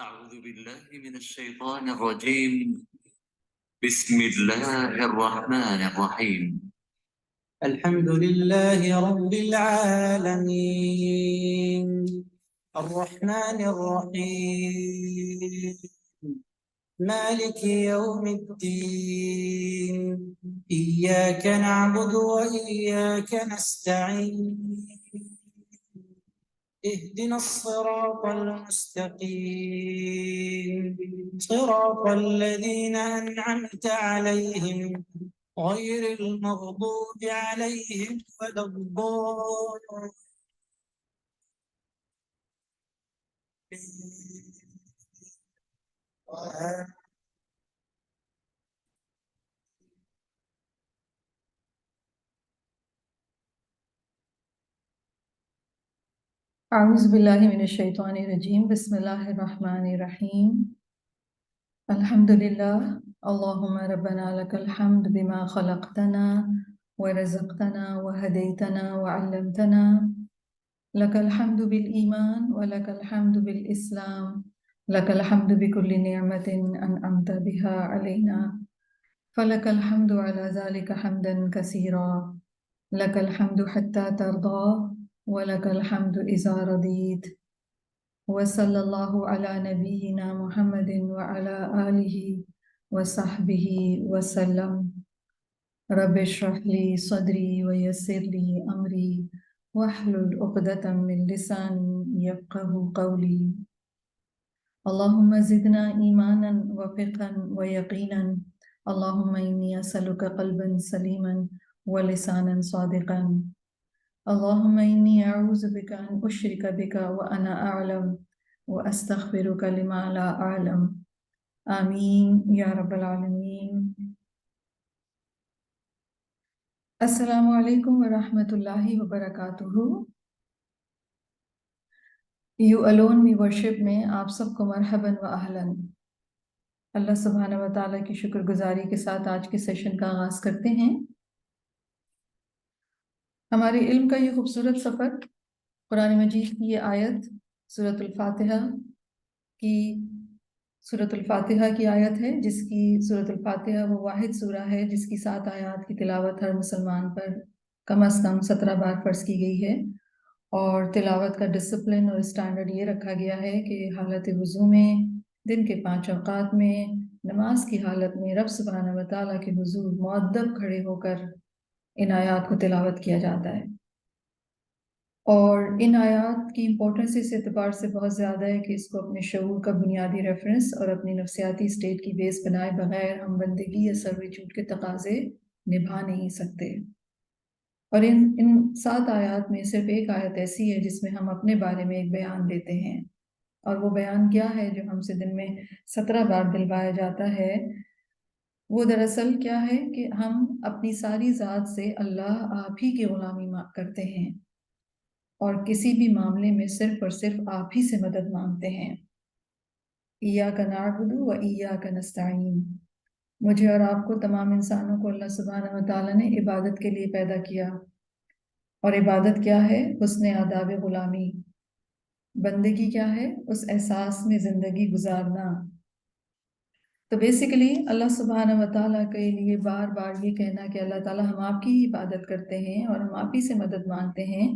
أعوذ بالله من الشيطان الرجيم. بسم الله الرحمن الرحيم. الحمد لله رب العالمين الرحمن الرحيم مالك يوم الدين إياك نعبد وإياك نستعين اهدنا الصراط المستقيم صراط الذين أنعمت عليهم غير المغضوب عليهم ولا الضالين. اعوذ باللہ من الشیطان الرجیم بسم اللہ الرحمن الرحیم الحمد للہ اللہم ربنا لک الحمد بما خلقتنا ورزقتنا وہدیتنا وعلمتنا لک الحمد بالایمان ولک الحمد بالاسلام لک الحمد بكل نعمت انعمت بها علینا فلک الحمد علی ذلک حمدا کثیرا لک الحمد حتی ترضا وَلَكَ الْحَمْدُ إِذَا رَضِيتَ وَصَلَّى اللَّهُ عَلَى نَبِيِّنَا مُحَمَّدٍ وَعَلَى آلِهِ وَصَحْبِهِ وَسَلَّمَ رَبِّ اشْرَحْ لِي صَدْرِي وَيَسِّرْ لِي أَمْرِي وَاحْلُلْ عُقْدَةً مِّن لِّسَانِي يَفْقَهُوا قَوْلِي اللهم زدنا إيمانا وفقا ويقينا اللهم إني أسألك قلبا سليما ولسانا صادقا اللهم إني أعوذ بك أن أشرك بك وأنا أعلم وأستغفرك لما لا أعلم آمين يا رب العالمين. السلام علیکم ورحمۃ اللہ وبرکاتہ. یو الون وی ورشپ میں آپ سب کو مرحباً و اہلاً. اللہ سبحانہ و تعالیٰ کی شکر گزاری کے ساتھ آج کے سیشن کا آغاز کرتے ہیں. ہمارے علم کا یہ خوبصورت سفر قرآن مجید کی یہ آیت سورۃ الفاتحہ کی آیت ہے، جس کی سورۃ الفاتحہ وہ واحد سورہ ہے جس کی 7 آیات کی تلاوت ہر مسلمان پر کم از کم 17 بار فرض کی گئی ہے، اور تلاوت کا ڈسپلن اور اسٹینڈرڈ یہ رکھا گیا ہے کہ حالت وضو میں، دن کے 5 اوقات میں، نماز کی حالت میں رب سبحانہ و تعالیٰ کے حضور مؤدب کھڑے ہو کر ان آیات کو تلاوت کیا جاتا ہے. اور ان آیات کی امپورٹنس اس اعتبار سے بہت زیادہ ہے کہ اس کو اپنے شعور کا بنیادی ریفرنس اور اپنی نفسیاتی اسٹیٹ کی بیس بنائے بغیر ہم بندگی یا سرویچوڈ کے تقاضے نبھا نہیں سکتے. اور ان 7 آیات میں صرف ایک آیت ایسی ہے جس میں ہم اپنے بارے میں ایک بیان دیتے ہیں، اور وہ بیان کیا ہے جو ہم سے دن میں 17 بار دلوایا جاتا ہے. وہ دراصل کیا ہے کہ ہم اپنی ساری ذات سے اللہ آپ ہی کی غلامی کرتے ہیں اور کسی بھی معاملے میں صرف اور صرف آپ ہی سے مدد مانگتے ہیں. ایاک نعبد و ایاک نستعین. مجھے اور آپ کو، تمام انسانوں کو اللہ سبحانہ و تعالیٰ نے عبادت کے لیے پیدا کیا، اور عبادت کیا ہے؟ حسن آداب غلامی. بندگی کیا ہے؟ اس احساس میں زندگی گزارنا. تو بیسیکلی اللہ سبحانہ و تعالیٰ کے لیے بار بار یہ کہنا کہ اللہ تعالیٰ ہم آپ کی ہی عبادت کرتے ہیں اور ہم آپ ہی سے مدد مانگتے ہیں،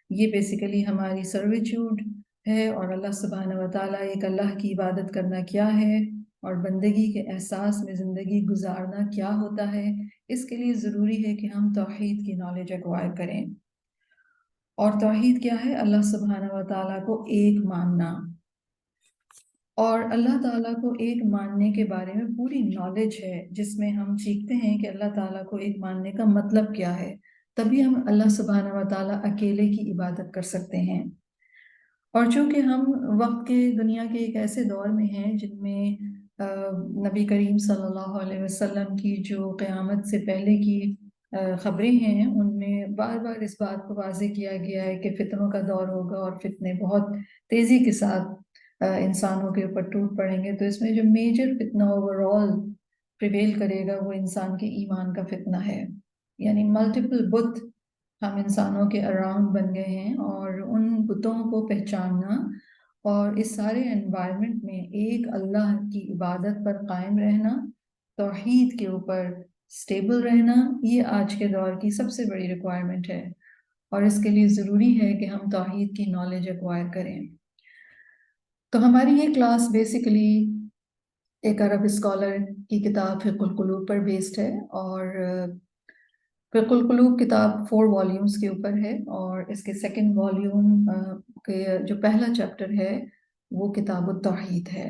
یہ بیسیکلی ہماری سرویچوڈ ہے. اور اللہ سبحانہ و تعالیٰ ایک اللہ کی عبادت کرنا کیا ہے اور بندگی کے احساس میں زندگی گزارنا کیا ہوتا ہے، اس کے لیے ضروری ہے کہ ہم توحید کی نالج ایکوائر کریں. اور توحید کیا ہے؟ اللہ سبحانہ و تعالیٰ کو ایک ماننا. اور اللہ تعالیٰ کو ایک ماننے کے بارے میں پوری نالج ہے، جس میں ہم سیکھتے ہیں کہ اللہ تعالیٰ کو ایک ماننے کا مطلب کیا ہے. تبھی ہم اللہ سبحانہ و تعالیٰ اکیلے کی عبادت کر سکتے ہیں. اور چونکہ ہم وقت کے دنیا کے ایک ایسے دور میں ہیں جن میں نبی کریم صلی اللہ علیہ وسلم کی جو قیامت سے پہلے کی خبریں ہیں، ان میں بار بار اس بات کو واضح کیا گیا ہے کہ فتنوں کا دور ہوگا اور فتنے بہت تیزی کے ساتھ انسانوں کے اوپر ٹوٹ پڑیں گے. تو اس میں جو میجر فتنہ اوور آل پریویل کرے گا وہ انسان کے ایمان کا فتنہ ہے. یعنی ملٹیپل بت ہم انسانوں کے اراؤنڈ بن گئے ہیں، اور ان بتوں کو پہچاننا اور اس سارے انوائرمنٹ میں ایک اللہ کی عبادت پر قائم رہنا، توحید کے اوپر سٹیبل رہنا، یہ آج کے دور کی سب سے بڑی ریکوائرمنٹ ہے، اور اس کے لیے ضروری ہے کہ ہم توحید کی نالج ایکوائر کریں۔ تو ہماری یہ کلاس بیسیکلی ایک عرب اسکالر کی کتاب فقہ القلوب پر بیسڈ ہے، اور فقہ القلوب کتاب 4 والیومز کے اوپر ہے، اور اس کے سیکنڈ والیوم کے جو پہلا چیپٹر ہے وہ کتاب التوحید ہے۔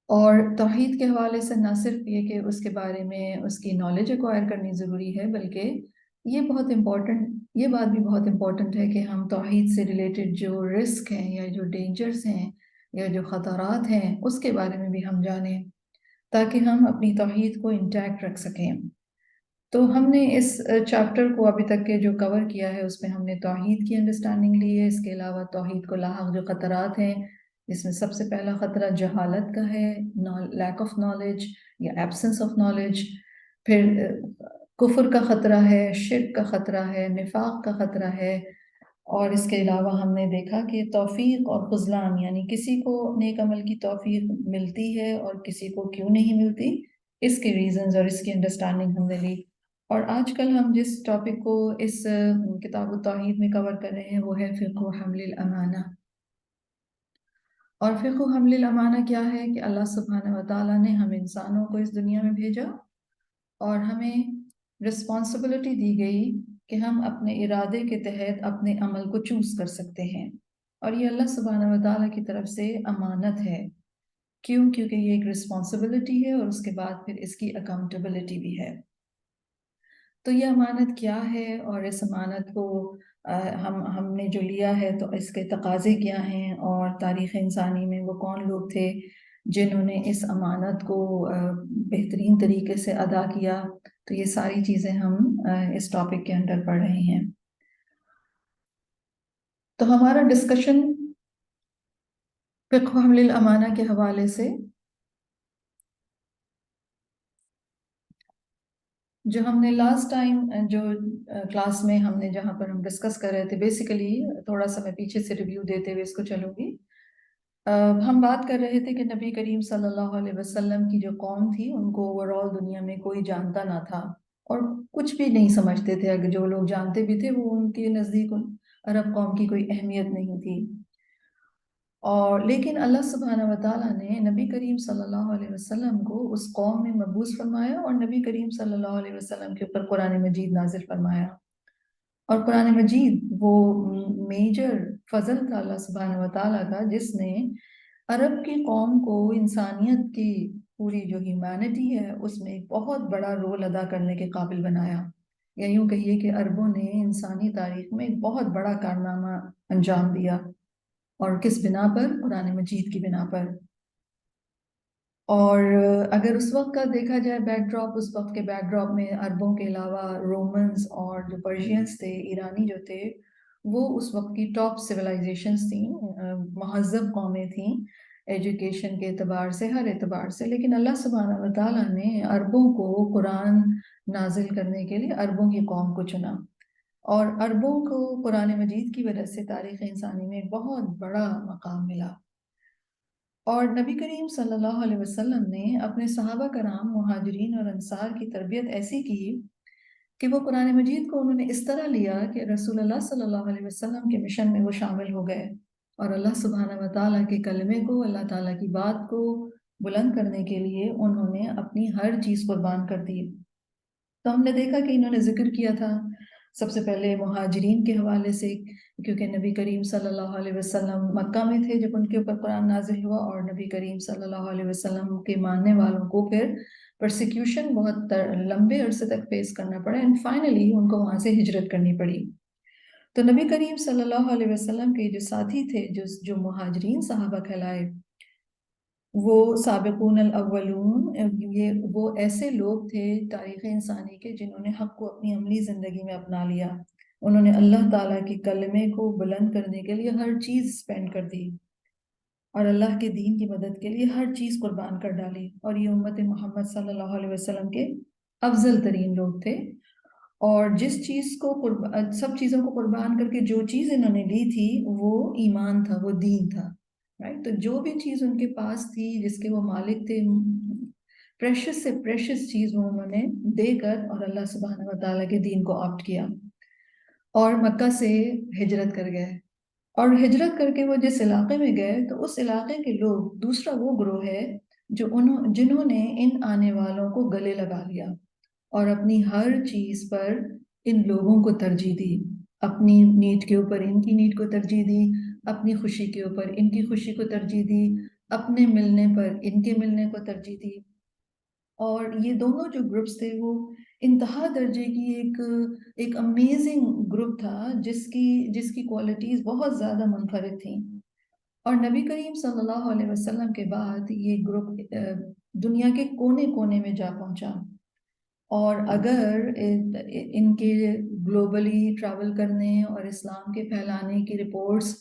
اور توحید کے حوالے سے نہ صرف یہ کہ اس کے بارے میں اس کی نالج ایکوائر کرنی ضروری ہے، بلکہ یہ بات بھی بہت امپورٹنٹ ہے کہ ہم توحید سے ریلیٹڈ جو رسک ہیں یا جو ڈینجرز ہیں یا جو خطرات ہیں اس کے بارے میں بھی ہم جانیں، تاکہ ہم اپنی توحید کو انٹیکٹ رکھ سکیں۔ تو ہم نے اس چیپٹر کو ابھی تک کے جو کور کیا ہے اس میں ہم نے توحید کی انڈرسٹینڈنگ لی ہے، اس کے علاوہ توحید کو لاحق جو خطرات ہیں، جس میں سب سے پہلا خطرہ جہالت کا ہے، لیک آف نالج یا ایبسنس آف نالج، پھر کفر کا خطرہ ہے، شرک کا خطرہ ہے، نفاق کا خطرہ ہے، اور اس کے علاوہ ہم نے دیکھا کہ توفیق اور خذلان، یعنی کسی کو نیک عمل کی توفیق ملتی ہے اور کسی کو کیوں نہیں ملتی، اس کے ریزنز اور اس کی انڈرسٹینڈنگ ہم نے لی۔ اور آج کل ہم جس ٹاپک کو اس کتاب التوحید میں کور کر رہے ہیں وہ ہے فقہ حمل الامانہ۔ اور فقہ حمل الامانہ کیا ہے کہ اللہ سبحانہ وتعالیٰ نے ہم انسانوں کو اس دنیا میں بھیجا اور ہمیں رسپانسبلٹی دی گئی کہ ہم اپنے ارادے کے تحت اپنے عمل کو چوز کر سکتے ہیں، اور یہ اللہ سبحانہ وتعالیٰ کی طرف سے امانت ہے۔ کیونکہ یہ ایک رسپانسبلٹی ہے اور اس کے بعد پھر اس کی اکاؤنٹیبلٹی بھی ہے۔ تو یہ امانت کیا ہے، اور اس امانت کو ہم نے جو لیا ہے تو اس کے تقاضے کیا ہیں، اور تاریخ انسانی میں وہ کون لوگ تھے جنہوں نے اس امانت کو بہترین طریقے سے ادا کیا، تو یہ ساری چیزیں ہم اس ٹاپک کے اندر پڑھ رہے ہیں۔ تو ہمارا ڈسکشن فقہ حمل الامانہ کے حوالے سے جو ہم نے لاسٹ ٹائم جو کلاس میں ہم نے جہاں پر ہم ڈسکس کر رہے تھے، بیسیکلی تھوڑا سا میں پیچھے سے ریویو دیتے ہوئے اس کو چلوں گی۔ ہم بات کر رہے تھے کہ نبی کریم صلی اللہ علیہ وسلم کی جو قوم تھی ان کو اوورآل دنیا میں کوئی جانتا نہ تھا اور کچھ بھی نہیں سمجھتے تھے، اگر جو لوگ جانتے بھی تھے وہ ان کے نزدیک عرب قوم کی کوئی اہمیت نہیں تھی۔ اور لیکن اللہ سبحانہ وتعالیٰ نے نبی کریم صلی اللہ علیہ وسلم کو اس قوم میں مبعوث فرمایا اور نبی کریم صلی اللہ علیہ وسلم کے اوپر قرآن مجید نازل فرمایا، اور قرآن مجید وہ میجر فضل تھا اللہ سبحانہ وتعالیٰ کا جس نے عرب کی قوم کو انسانیت کی پوری جو ہیومینٹی ہے اس میں ایک بہت بڑا رول ادا کرنے کے قابل بنایا، یا یوں کہیے کہ عربوں نے انسانی تاریخ میں ایک بہت بڑا کارنامہ انجام دیا، اور کس بنا پر؟ قرآن مجید کی بنا پر۔ اور اگر اس وقت کا دیکھا جائے بیک ڈراپ، اس وقت کے بیک ڈراپ میں عربوں کے علاوہ رومنز اور جو پرشینز تھے، ایرانی جو تھے، وہ اس وقت کی ٹاپ سویلائزیشنز تھیں، مہذب قومیں تھیں ایجوکیشن کے اعتبار سے، ہر اعتبار سے۔ لیکن اللہ سبحانہ وتعالیٰ نے عربوں کو قرآن نازل کرنے کے لیے عربوں کی قوم کو چنا، اور عربوں کو قرآن مجید کی وجہ سے تاریخ انسانی میں بہت بڑا مقام ملا۔ اور نبی کریم صلی اللہ علیہ وسلم نے اپنے صحابہ کرام مہاجرین اور انصار کی تربیت ایسی کی کہ وہ قرآن مجید کو انہوں نے اس طرح لیا کہ رسول اللہ صلی اللہ علیہ وسلم کے مشن میں وہ شامل ہو گئے، اور اللہ سبحانہ وتعالیٰ کے کلمے کو، اللہ تعالیٰ کی بات کو بلند کرنے کے لیے انہوں نے اپنی ہر چیز قربان کر دی۔ تو ہم نے دیکھا کہ انہوں نے ذکر کیا تھا سب سے پہلے مہاجرین کے حوالے سے، کیونکہ نبی کریم صلی اللہ علیہ وسلم مکہ میں تھے جب ان کے اوپر قرآن نازل ہوا، اور نبی کریم صلی اللہ علیہ وسلم کے ماننے والوں کو پھر پرسیکیوشن بہت لمبے عرصے تک فیس کرنا پڑا، اینڈ فائنلی ان کو وہاں سے ہجرت کرنی پڑی۔ تو نبی کریم صلی اللہ علیہ وسلم کے جو ساتھی تھے، جو مہاجرین صحابہ کہلائے، وہ سابقون الاولون، وہ ایسے لوگ تھے تاریخ انسانی کے جنہوں نے حق کو اپنی عملی زندگی میں اپنا لیا، انہوں نے اللہ تعالیٰ کے کلمے کو بلند کرنے کے لیے ہر چیز سپینڈ کر دی، اور اللہ کے دین کی مدد کے لیے ہر چیز قربان کر ڈالی، اور یہ امت محمد صلی اللہ علیہ وسلم کے افضل ترین لوگ تھے۔ اور جس چیز کو سب چیزوں کو قربان کر کے جو چیز انہوں نے لی تھی وہ ایمان تھا، وہ دین تھا، رائٹ؟ تو جو بھی چیز ان کے پاس تھی جس کے وہ مالک تھے، پریشس سے پریشس چیز وہ انہوں نے دے کر اور اللہ سبحانہ و تعالیٰ کے دین کو آپٹ کیا اور مکہ سے ہجرت کر گئے۔ اور ہجرت کر کے وہ جس علاقے میں گئے تو اس علاقے کے لوگ، دوسرا وہ گروہ ہے جنہوں نے ان آنے والوں کو گلے لگا لیا اور اپنی ہر چیز پر ان لوگوں کو ترجیح دی، اپنی نیڈ کے اوپر ان کی نیڈ کو ترجیح دی، اپنی خوشی کے اوپر ان کی خوشی کو ترجیح دی، اپنے ملنے پر ان کے ملنے کو ترجیح دی۔ اور یہ دونوں جو گروپس تھے وہ انتہا درجے کی ایک امیزنگ گروپ تھا جس کی کوالٹیز بہت زیادہ منفرد تھیں۔ اور نبی کریم صلی اللہ علیہ وسلم کے بعد یہ گروپ دنیا کے کونے کونے میں جا پہنچا، اور اگر ان کے گلوبلی ٹریول کرنے اور اسلام کے پھیلانے کی رپورٹس،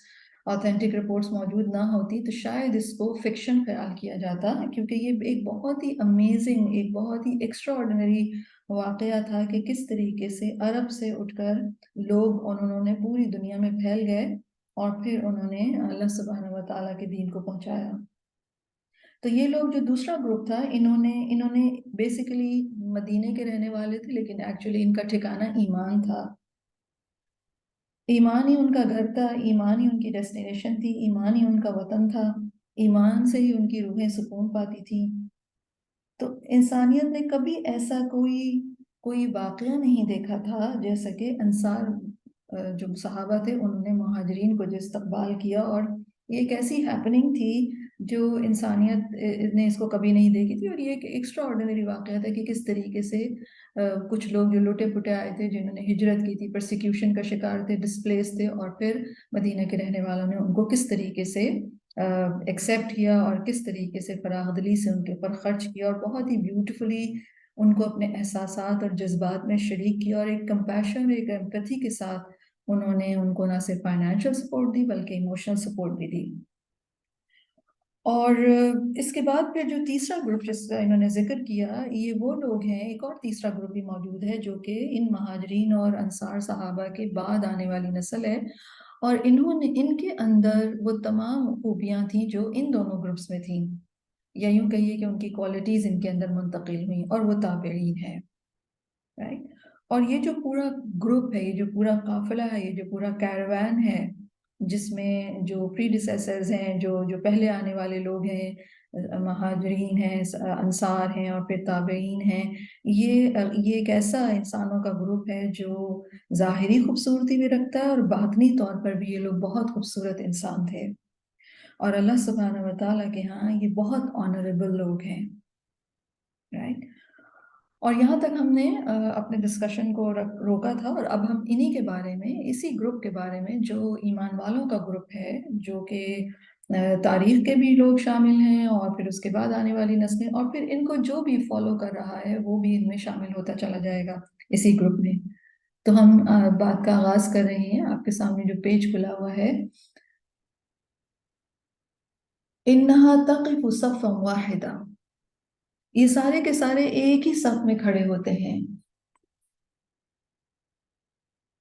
آتھینٹک رپورٹس موجود نہ ہوتی تو شاید اس کو فکشن خیال کیا جاتا، کیونکہ یہ ایک بہت ہی امیزنگ، ایک بہت ہی ایکسٹرا آرڈنری واقعہ تھا کہ کس طریقے سے عرب سے اٹھ کر لوگ انہوں نے پوری دنیا میں پھیل گئے اور پھر انہوں نے اللہ سبحانہ و تعالیٰ کے دین کو پہنچایا۔ تو یہ لوگ جو دوسرا گروپ تھا، انہوں نے بیسیکلی مدینے کے رہنے والے تھے، لیکن ایکچولی ان کا ٹھکانہ ایمان تھا، ایمان ہی ان کا گھر تھا، ایمان ہی ان کی ڈیسٹینیشن تھی، ایمان ہی ان کا وطن تھا، ایمان سے ہی ان کی روحیں سکون پاتی تھیں۔ تو انسانیت نے کبھی ایسا کوئی واقعہ نہیں دیکھا تھا جیسا کہ انصار جو صحابہ تھے انہوں نے مہاجرین کو جو استقبال کیا، اور یہ ایک ایسی ہیپننگ تھی جو انسانیت نے اس کو کبھی نہیں دیکھی تھی، اور یہ ایک ایکسٹرا آرڈنری واقعہ تھا کہ کس طریقے سے کچھ لوگ جو لوٹے پھوٹے آئے تھے، جنہوں نے ہجرت کی تھی، پرسیکیوشن کا شکار تھے، ڈسپلیس تھے، اور پھر مدینہ کے رہنے والوں نے ان کو کس طریقے سے ایکسیپٹ کیا اور کس طریقے سے فراغ دلی سے ان کے اوپر خرچ کیا، اور بہت ہی بیوٹیفلی ان کو اپنے احساسات اور جذبات میں شریک کیا، اور ایک کمپیشن، ایک ایمپتھی کے ساتھ انہوں نے ان کو نہ صرف فائنینشیل سپورٹ دی بلکہ ایموشنل سپورٹ بھی دی۔ اور اس کے بعد پھر جو تیسرا گروپ جس کا انہوں نے ذکر کیا، یہ وہ لوگ ہیں، ایک اور تیسرا گروپ بھی موجود ہے جو کہ ان مہاجرین اور انصار صحابہ کے بعد آنے والی نسل ہے، اور ان کے اندر وہ تمام خوبیاں تھیں جو ان دونوں گروپس میں تھیں، یا یوں کہیے کہ ان کی کوالٹیز ان کے اندر منتقل ہوئیں، اور وہ تابعین ہیں، رائٹ؟ اور یہ جو پورا گروپ ہے، یہ جو پورا قافلہ ہے، یہ جو پورا کیروان ہے، جس میں جو پریڈیسیسرز ہیں، جو پہلے آنے والے لوگ ہیں، مہاجرین ہیں، انصار ہیں، اور پھر تابعین ہیں، یہ ایک ایسا انسانوں کا گروپ ہے جو ظاہری خوبصورتی بھی رکھتا ہے، اور باطنی طور پر بھی یہ لوگ بہت خوبصورت انسان تھے، اور اللہ سبحانہ و تعالیٰ کے ہاں یہ بہت آنریبل لوگ ہیں، رائٹ؟ اور یہاں تک ہم نے اپنے ڈسکشن کو روکا تھا، اور اب ہم انہی کے بارے میں، اسی گروپ کے بارے میں جو ایمان والوں کا گروپ ہے، جو کہ تاریخ کے بھی لوگ شامل ہیں، اور پھر اس کے بعد آنے والی نسلیں، اور پھر ان کو جو بھی فالو کر رہا ہے وہ بھی ان میں شامل ہوتا چلا جائے گا اسی گروپ میں۔ تو ہم بات کا آغاز کر رہے ہیں، آپ کے سامنے جو پیج کھلا ہوا ہے، انہا تقف صفا واحدہ، یہ سارے کے سارے ایک ہی صف میں کھڑے ہوتے ہیں،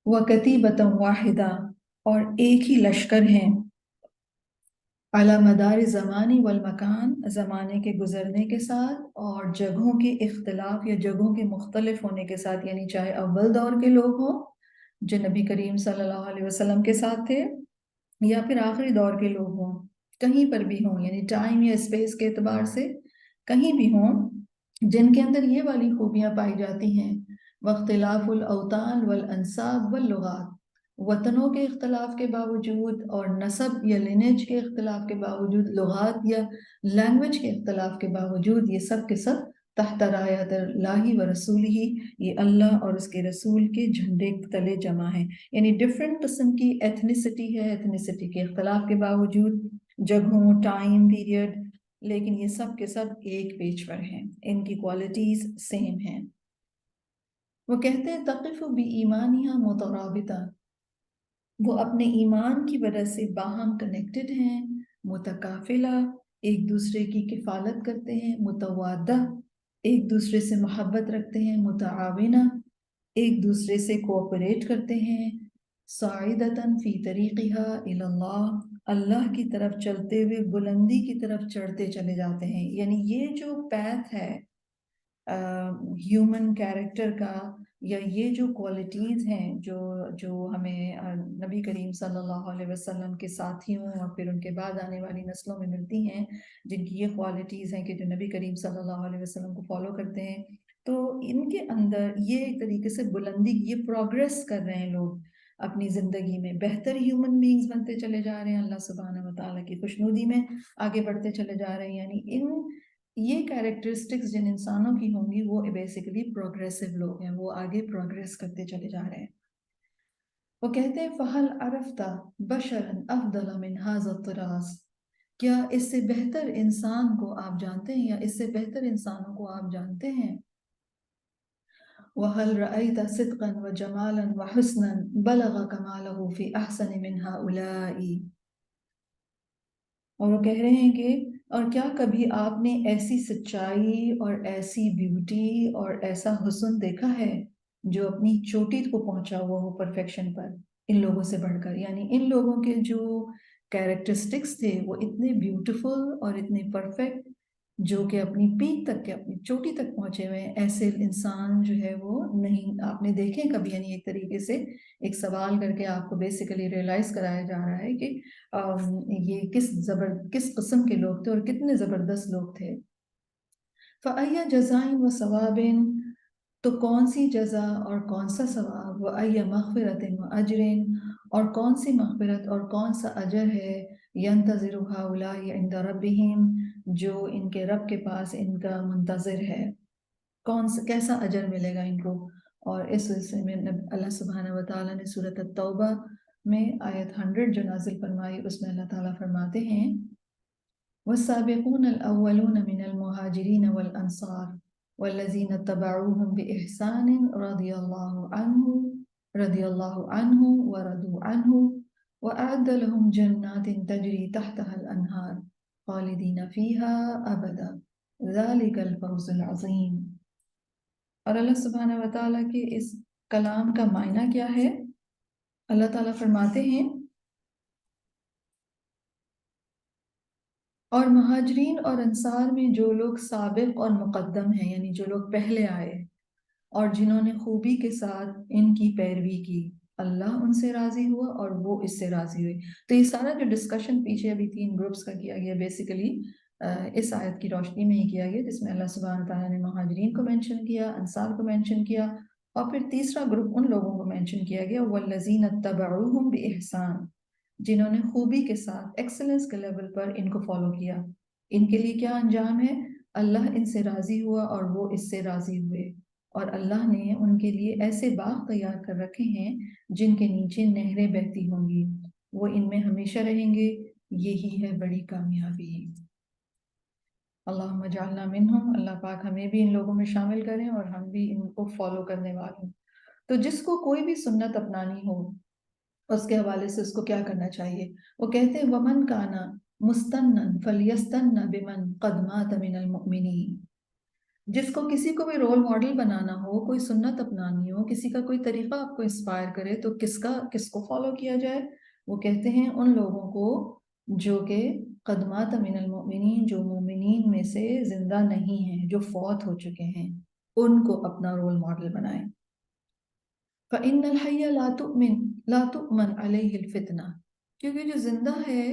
وَكَتِيبَةً وَاحِدَةً، اور ایک ہی لشکر ہیں، علی مدار زمانی والمکان، زمانے کے گزرنے کے ساتھ اور جگہوں کے اختلاف یا جگہوں کے مختلف ہونے کے ساتھ، یعنی چاہے اول دور کے لوگ ہوں جو نبی کریم صلی اللہ علیہ وسلم کے ساتھ تھے، یا پھر آخری دور کے لوگ ہوں، کہیں پر بھی ہوں، یعنی ٹائم یا اسپیس کے اعتبار سے کہیں بھی ہوں، جن کے اندر یہ والی خوبیاں پائی جاتی ہیں، واختلاف الاوطان والانساب واللغات، وطنوں کے اختلاف کے باوجود اور نسب یا لینیج کے اختلاف کے باوجود، لغات یا لینگویج کے اختلاف کے باوجود، یہ سب کے سب تحت رایت اللہ و رسولہ، یہ اللہ اور اس کے رسول کے جھنڈے تلے جمع ہیں، یعنی ڈفرینٹ قسم کی ایتھنیسٹی ہے، ایتھنیسٹی کے اختلاف کے باوجود، جگہوں، ٹائم پیریڈ، لیکن یہ سب کے سب ایک پیج پر ہیں، ان کی کوالٹیز سیم ہیں۔ وہ کہتے ہیں تقف بایمانہا مترابطہ، وہ اپنے ایمان کی وجہ سے باہم کنیکٹڈ ہیں، متکافلہ، ایک دوسرے کی کفالت کرتے ہیں، متوادہ، ایک دوسرے سے محبت رکھتے ہیں، متعاونہ، ایک دوسرے سے کوآپریٹ کرتے ہیں، صاعدتاً فی طریقہا الی اللہ، اللہ کی طرف چلتے ہوئے بلندی کی طرف چڑھتے چلے جاتے ہیں. یعنی یہ جو پیتھ ہے ہیومن کیریکٹر کا، یا یہ جو کوالٹیز ہیں جو ہمیں نبی کریم صلی اللہ علیہ وسلم کے ساتھیوں اور پھر ان کے بعد آنے والی نسلوں میں ملتی ہیں، جن کی یہ کوالٹیز ہیں کہ جو نبی کریم صلی اللہ علیہ وسلم کو فالو کرتے ہیں، تو ان کے اندر یہ ایک طریقے سے بلندی، یہ پروگریس کر رہے ہیں لوگ اپنی زندگی میں، بہتر ہیومن بینگز بنتے چلے جا رہے ہیں، اللہ سبحانہ و تعالیٰ کی خوشنودی میں آگے بڑھتے چلے جا رہے ہیں. یعنی یہ کیریکٹرسٹکس جن انسانوں کی ہوں گی وہ بیسیکلی پروگریسو لوگ ہیں، وہ آگے پروگریس کرتے چلے جا رہے ہیں. وہ کہتے ہیں فَهَلْ عَرَفْتَ بَشَرًا أَفْضَلَ مِنْ هَذَا الطِّرَاز، کیا اس سے بہتر انسان کو آپ جانتے ہیں، یا اس سے بہتر انسانوں کو آپ جانتے ہیں؟ وَهَلْ رَأَيْتَ صِدْقًا وَجَمَالًا وَحُسْنًا بَلَغَ كَمَالَهُ فِي أَحْسَنِ مِنْ هَؤُلَاءِ. اور وہ کہہ رہے ہیں کہ اور کیا کبھی آپ نے ایسی سچائی اور ایسی بیوٹی اور ایسا حسن دیکھا ہے جو اپنی چوٹی کو پہنچا ہوا ہو پرفیکشن پر ان لوگوں سے بڑھ کر. یعنی ان لوگوں کے جو کیریکٹرسٹکس تھے وہ اتنے بیوٹیفل اور اتنے پرفیکٹ، جو کہ اپنی پیک تک کے اپنی چوٹی تک پہنچے ہوئے ہیں، ایسے انسان جو ہے وہ نہیں آپ نے دیکھے کبھی. یعنی ایک طریقے سے ایک سوال کر کے آپ کو بیسیکلی ریئلائز کرایا جا رہا ہے کہ یہ کس قسم کے لوگ تھے اور کتنے زبردست لوگ تھے. فَأَيَّ جَزَاءٍ وَثَوَابٍ، تو کون سی جزا اور کون سا ثواب، وَأَيَّ مَغْفِرَةٍ وَأَجْرٍ، اور کون سی مغفرت اور کون سا اجر ہے، يَنْتَظِرُ هَؤُلَاءِ عِنْدَ رَبِّهِمْ، جو ان کے رب کے پاس ان کا منتظر ہے، کیسا اجر ملے گا ان کو. اور اس سلسلے میں اللہ سبحانہ و تعالیٰ نے سورۃ التوبہ میں آیت 100 جو نازل فرمائی، اس میں اللہ تعالیٰ فرماتے ہیں وَالسَّابِقُونَ الْأَوَّلُونَ مِنَ الْمُهَاجِرِينَ وَالْأَنصَارِ وَالَّذِينَ اتَّبَعُوهُم بِإِحْسَانٍ رَضِيَ اللَّهُ عَنْهُمْ وَرَضُوا عَنْهُ وَأَعَدَّ لَهُمْ جَنَّاتٍ تَجْرِي تَحْتَهَا الْأَنْهَارُ خَالِدِينَ فِيهَا أَبَدًا ذَلِكَ الْفَوْزُ الْعَظِيمُ. اور اللہ سبحانہ و تعالیٰ کے اس کلام کا معنی کیا ہے؟ اللہ تعالیٰ فرماتے ہیں اور مہاجرین اور انصار میں جو لوگ سابق اور مقدم ہیں، یعنی جو لوگ پہلے آئے اور جنہوں نے خوبی کے ساتھ ان کی پیروی کی، اللہ ان سے راضی ہوا اور وہ اس سے راضی ہوئے. تو یہ سارا جو ڈسکشن پیچھے ابھی 3 گروپس کا کیا گیا، بیسیکلی اس آیت کی روشنی میں ہی کیا گیا، جس میں اللہ سبحانہ تعالیٰ نے مہاجرین کو مینشن کیا، انصار کو مینشن کیا، اور پھر تیسرا گروپ ان لوگوں کو مینشن کیا گیا وَالَّذِينَ اتَّبَعُوهُم بِإِحْسَانٍ، جنہوں نے خوبی کے ساتھ ایکسلنس کے لیول پر ان کو فالو کیا. ان کے لیے کیا انجام ہے؟ اللہ ان سے راضی ہوا اور وہ اس سے راضی ہوئے، اور اللہ نے ان کے لیے ایسے باغ تیار کر رکھے ہیں جن کے نیچے نہریں بہتی ہوں گی، وہ ان میں ہمیشہ رہیں گے. یہی ہے بڑی کامیابی. اللہم اجعلنا منہم، اللہ پاک ہمیں بھی ان لوگوں میں شامل کریں اور ہم بھی ان کو فالو کرنے والوں. تو جس کو کوئی بھی سنت اپنانی ہو، اس کے حوالے سے اس کو کیا کرنا چاہیے؟ وہ کہتے ہیں وَمَنْ كَانَ مُسْتَنًّا فَلْيَسْتَنَّ بِمَنْ قَدْ مَاتَ مِنَ الْمُؤْمِنِينَ. جس کو کسی کو بھی رول ماڈل بنانا ہو، کوئی سنت اپنانی ہو، کسی کا کوئی طریقہ آپ کو انسپائر کرے، تو کس کو فالو کیا جائے؟ وہ کہتے ہیں ان لوگوں کو جو کہ قَدْ مَاتَ مِنَ الْمُؤْمِنِينَ، جو مومنین میں سے زندہ نہیں ہیں، جو فوت ہو چکے ہیں، ان کو اپنا رول ماڈل بنائیں. فَإِنَّ الْحَيَّ لَا تُؤْمَنْ عَلَيْهِ الْفِتْنَةُ، کیونکہ جو زندہ ہے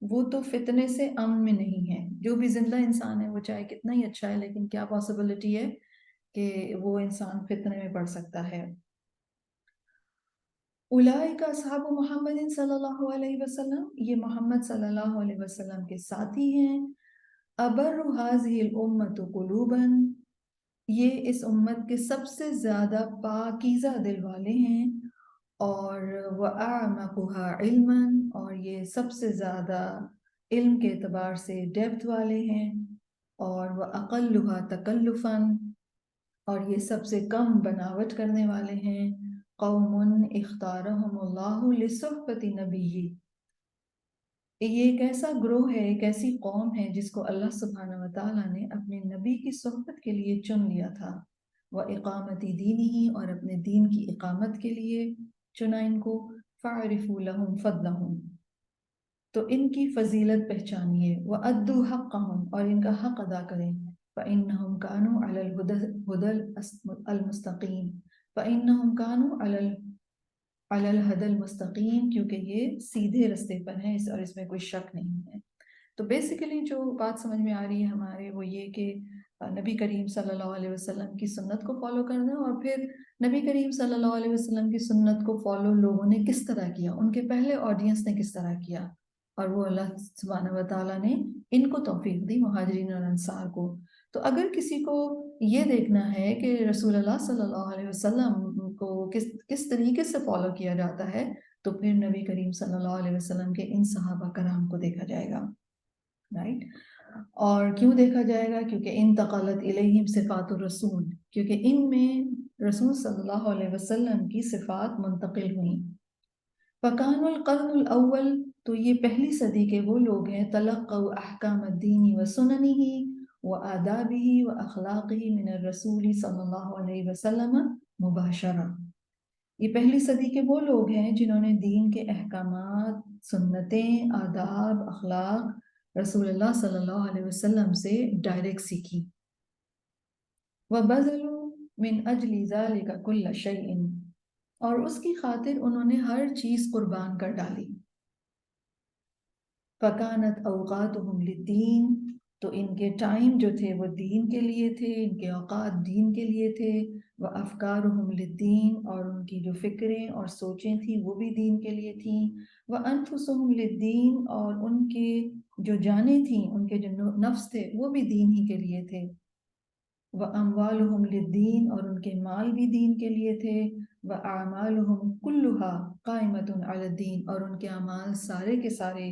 وہ تو فتنے سے امن میں نہیں ہے. جو بھی زندہ انسان ہے وہ چاہے کتنا ہی اچھا ہے، لیکن کیا پاسبلٹی ہے کہ وہ انسان فتنے میں پڑ سکتا ہے. اولئک اصحاب محمد صلی اللہ علیہ وسلم، یہ محمد صلی اللہ علیہ وسلم کے ساتھی ہیں. ابر هذه الامة قلوبا، یہ اس امت کے سب سے زیادہ پاکیزہ دل والے ہیں. اور وَأَعْمَقُهَا عِلْمًا، اور یہ سب سے زیادہ علم کے اعتبار سے ڈیپتھ والے ہیں. اور وَأَقَلُّهَا تَكَلُّفًا، اور یہ سب سے کم بناوٹ کرنے والے ہیں. قَوْمٌ اخْتَارَهُمُ اللَّهُ لِصُحْبَةِ نَبِيِّهِ، یہ ایک ایسا گروہ ہے، ایک ایسی قوم ہے جس کو اللہ سبحانہ و تعالیٰ نے اپنے نبی کی صحبت کے لیے چن لیا تھا. وإقامة دینہ، اور اپنے دین کی اقامت کے لیے چنا ان کو، فاعرفوا لہم فضلہم، تو ان کی فضیلت پہچانیے، وَأَدُّوا حَقَّهُمْ، اور ان کا حق ادا کریں، فَإِنَّهُمْ كَانُوا عَلَى الْهُدَى الْمُسْتَقِيمِ، فَإِنَّهُمْ كَانُوا عَلَى الْهُدَى الْمُسْتَقِيمِ، کیونکہ یہ سیدھے رستے پر ہیں اور اس میں کوئی شک نہیں ہے۔ تو بیسیکلی جو بات سمجھ میں آ رہی ہے ہمارے وہ یہ کہ نبی کریم صلی اللہ علیہ وسلم کی سنت کو فالو کرنا، اور پھر نبی کریم صلی اللہ علیہ وسلم کی سنت کو فالو لوگوں نے کس طرح کیا، ان کے پہلے آڈینس نے کس طرح کیا، اور وہ اللہ سبحانہ و تعالیٰ نے ان کو توفیق دی، مہاجرین اور انصار کو۔ تو اگر کسی کو یہ دیکھنا ہے کہ رسول اللہ صلی اللہ علیہ وسلم کو کس طریقے سے فالو کیا جاتا ہے، تو پھر نبی کریم صلی اللہ علیہ وسلم کے ان صحابہ کرام کو دیکھا جائے گا، رائٹ؟ اور کیوں دیکھا جائے گا؟ کیونکہ انتقلت الیہم صفات الرسول، کیونکہ ان میں رسول صلی اللہ علیہ وسلم کی صفات منتقل ہوئیں۔ فکان القرن الاول، تو یہ پہلی صدی کے وہ لوگ ہیں، تلقوا احکام الدین و سننہ و آدابہ و اخلاقہ من الرسول صلی اللہ علیہ وسلم مباشرہ، یہ پہلی صدی کے وہ لوگ ہیں جنہوں نے دین کے احکامات، سنتیں، آداب، اخلاق رسول اللہ صلی اللہ علیہ وسلم سے ڈائریکٹ سیکھی۔ وَبَذَلُوا مِنْ أَجْلِ ذَلِكَ كُلَّ شَيْءٍ، اور اس کی خاطر انہوں نے ہر چیز قربان کر ڈالی۔ فَكَانَتْ أَوْقَاتُهُمْ لِلدِّينِ، تو ان کے ٹائم جو تھے وہ دین کے لیے تھے، ان کے اوقات دین کے لیے تھے۔ وَأَفْكَارُهُمْ لِلدِّينِ، اور ان کی جو فکریں اور سوچیں تھیں وہ بھی دین کے لیے تھیں۔ وَأَنفُسُهُمْ لِلدِّينِ، اور ان کے جو جانیں تھیں، ان کے جو نفس تھے وہ بھی دین ہی کے لیے تھے۔ وَأَمْوَالُهُمْ لِلدِّينِ، اور ان کے مال بھی دین کے لیے تھے۔ وَأَعْمَالُهُمْ كُلُّهَا قَائِمَةٌ عَلَى الدِّينِ، اور ان کے اعمال سارے کے سارے